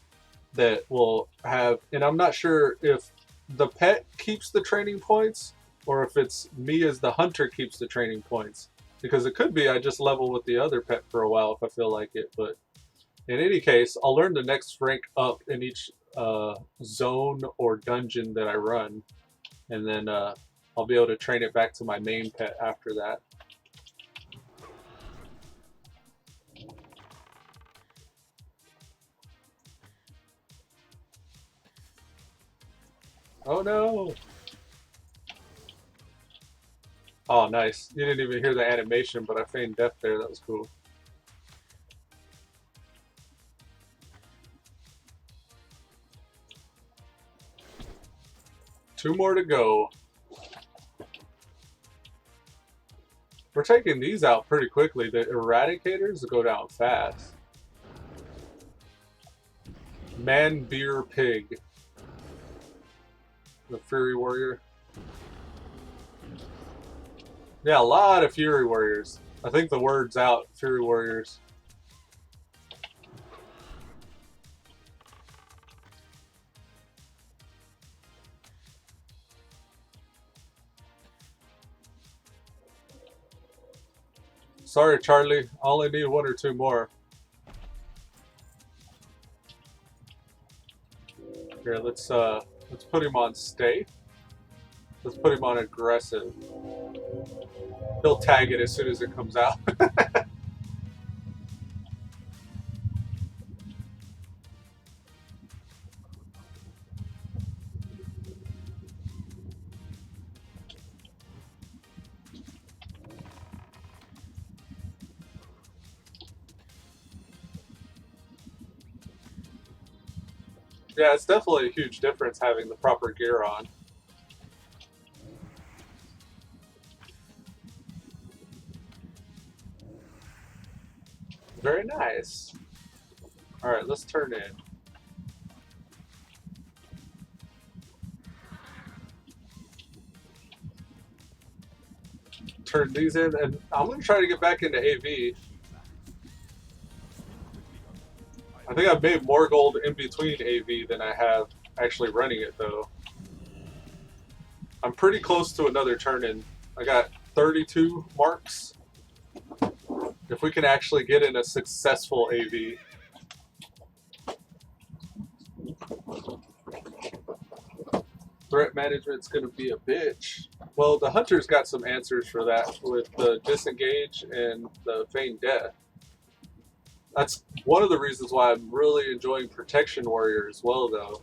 that will have, and I'm not sure if the pet keeps the training points or if it's me as the hunter keeps the training points, because it could be I just level with the other pet for a while if I feel like it. But in any case, I'll learn the next rank up in each zone or dungeon that I run, and then I'll be able to train it back to my main pet after that. Oh no! Oh, nice. You didn't even hear the animation, but I feigned death there. That was cool. Two more to go. We're taking these out pretty quickly. The eradicators go down fast. Man, beer, pig. The Fury Warrior. Yeah, a lot of Fury Warriors. I think the word's out, Fury Warriors. Sorry, Charlie. I only need 1 or 2 more. Here, let's put him on stay. Let's put him on aggressive. He'll tag it as soon as it comes out. Yeah, it's definitely a huge difference having the proper gear on. Very nice. Alright, let's turn in. Turn these in, and I'm going to try to get back into AV. I think I've made more gold in between AV than I have actually running it, though. I'm pretty close to another turn-in. I got 32 marks. If we can actually get in a successful AV. Threat management's going to be a bitch. Well, the Hunter's got some answers for that with the Disengage and the Feign Death. That's one of the reasons why I'm really enjoying Protection Warrior as well, though.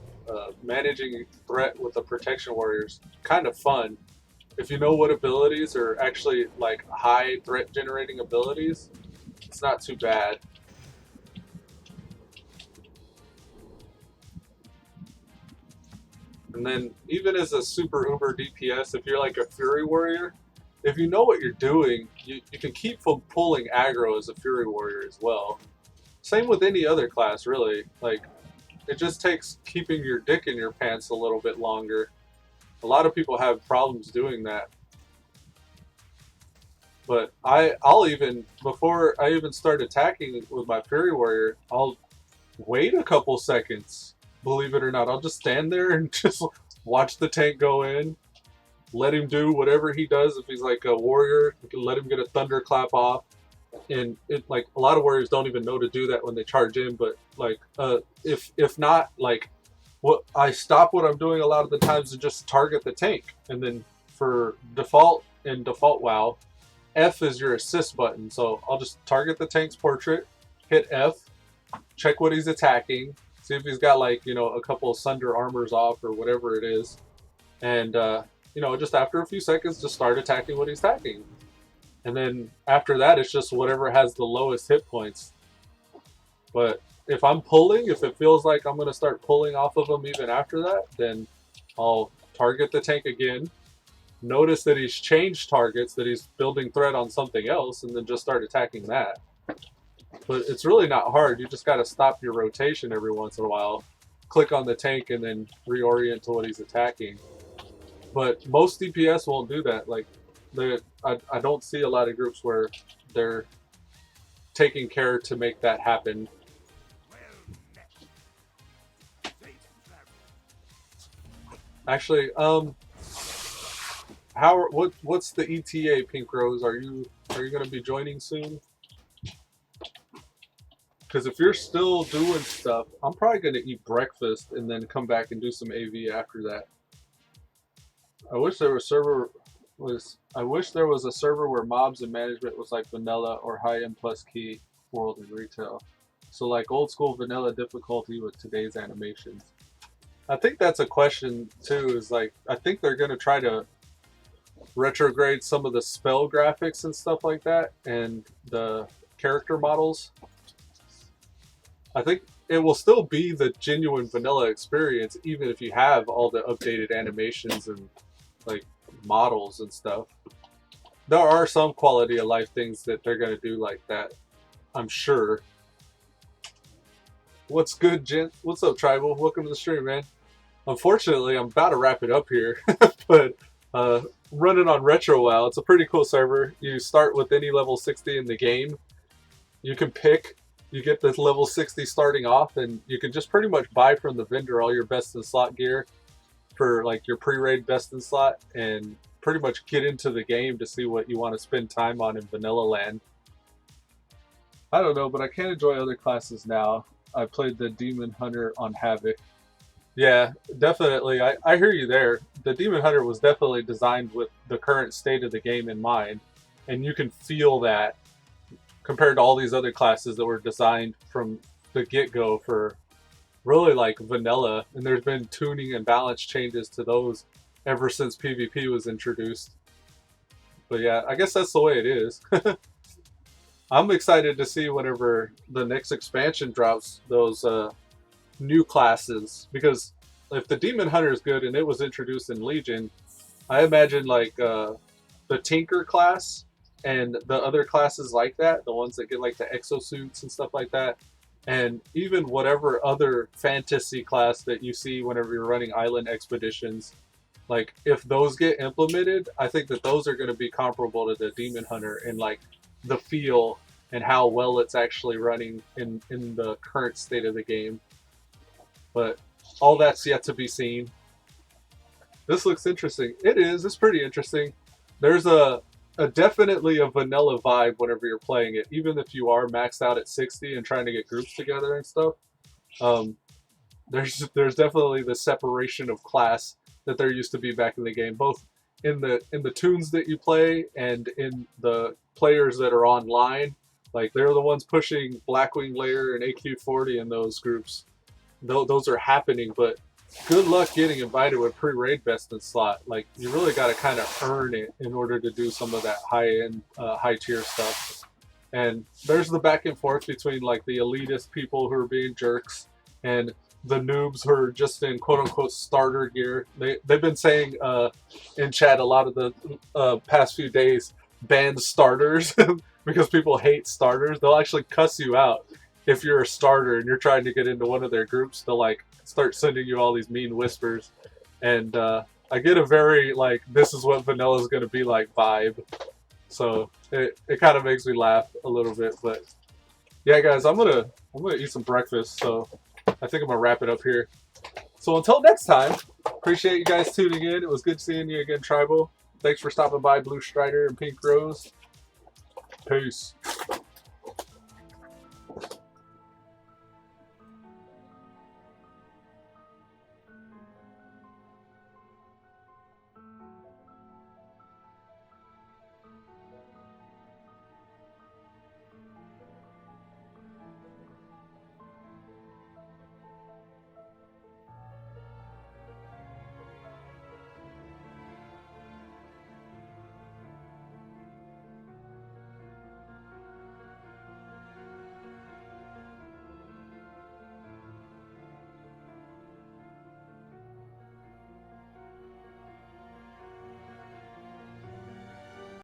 Managing threat with a Protection Warrior is kind of fun. If you know what abilities are actually like high threat generating abilities, it's not too bad. And then even as a super uber DPS, if you're like a Fury Warrior, if you know what you're doing, you can keep from pulling aggro as a Fury Warrior as well. Same with any other class, really. Like, it just takes keeping your dick in your pants a little bit longer. A lot of people have problems doing that. But I'll even, before I even start attacking with my Fury Warrior, I'll wait a couple seconds. Believe it or not, I'll just stand there and just watch the tank go in. Let him do whatever he does. If he's like a warrior, you can let him get a thunderclap off. And it, like, a lot of warriors don't even know to do that when they charge in. But like, if not, like, what I stop what I'm doing a lot of the times and just target the tank. And then for default in default WoW, F is your assist button. So I'll just target the tank's portrait, hit F, check what he's attacking, see if he's got like, you know, a couple of Sunder armors off or whatever it is. And, you know, just after a few seconds, just start attacking what he's attacking. And then after that, it's just whatever has the lowest hit points. But if I'm pulling, if it feels like I'm going to start pulling off of him even after that, then I'll target the tank again. Notice that he's changed targets, that he's building threat on something else, and then just start attacking that. But it's really not hard. You just got to stop your rotation every once in a while, click on the tank, and then reorient to what he's attacking. But most DPS won't do that. Like, I don't see a lot of groups where they're taking care to make that happen. Actually, what's the ETA, Pink Rose? Are you gonna be joining soon? Because if you're still doing stuff, I'm probably gonna eat breakfast and then come back and do some AV after that. I wish there was a server where mobs and management was like vanilla or high-end plus key world and retail. So like old school vanilla difficulty with today's animations. I think that's a question too, is like, I think they're going to try to retrograde some of the spell graphics and stuff like that and the character models. I think it will still be the genuine vanilla experience even if you have all the updated animations and like models and stuff. There are some quality of life things that they're going to do like that, I'm sure. What's good, gent? What's up, Tribal? Welcome to the stream, man. Unfortunately, I'm about to wrap it up here, but running on Retro WoW, it's a pretty cool server. You start with any level 60 in the game. You can pick, you get this level 60 starting off, and you can just pretty much buy from the vendor all your best in slot gear for like your pre-raid best in slot, and pretty much get into the game to see what you want to spend time on in Vanilla Land. I don't know, but I can enjoy other classes now. I played the Demon Hunter on Havoc. Yeah, definitely. I hear you there. The Demon Hunter was definitely designed with the current state of the game in mind. And you can feel that compared to all these other classes that were designed from the get-go for really like vanilla. And there's been tuning and balance changes to those ever since PvP was introduced. But yeah, I guess that's the way it is. I'm excited to see whenever the next expansion drops those new classes, because if the Demon Hunter is good and it was introduced in Legion, I imagine like the Tinker class and the other classes like that, the ones that get like the exosuits and stuff like that, and even whatever other fantasy class that you see whenever you're running island expeditions, like if those get implemented, I think that those are going to be comparable to the Demon Hunter in like the feel and how well it's actually running in the current state of the game. But all that's yet to be seen. This looks interesting. It is. It's pretty interesting. There's a definitely a vanilla vibe whenever you're playing it, even if you are maxed out at 60 and trying to get groups together and stuff. There's definitely the separation of class that there used to be back in the game, both in the toons that you play and in the players that are online. Like they're the ones pushing Blackwing Layer and AQ40 in those groups. Those are happening, but good luck getting invited with pre-raid best in slot. Like you really got to kind of earn it in order to do some of that high-end, high-tier stuff. And there's the back and forth between like the elitist people who are being jerks and the noobs who are just in quote-unquote starter gear. They've been saying in chat a lot of the past few days, ban starters because people hate starters. They'll actually cuss you out if you're a starter and you're trying to get into one of their groups. They'll like start sending you all these mean whispers. And I get a very like, this is what vanilla is going to be like vibe. So it kind of makes me laugh a little bit. But yeah, guys, I'm gonna eat some breakfast. So I think I'm gonna wrap it up here. So until next time, appreciate you guys tuning in. It was good seeing you again, Tribal. Thanks for stopping by, Blue Strider and Pink Rose. Peace.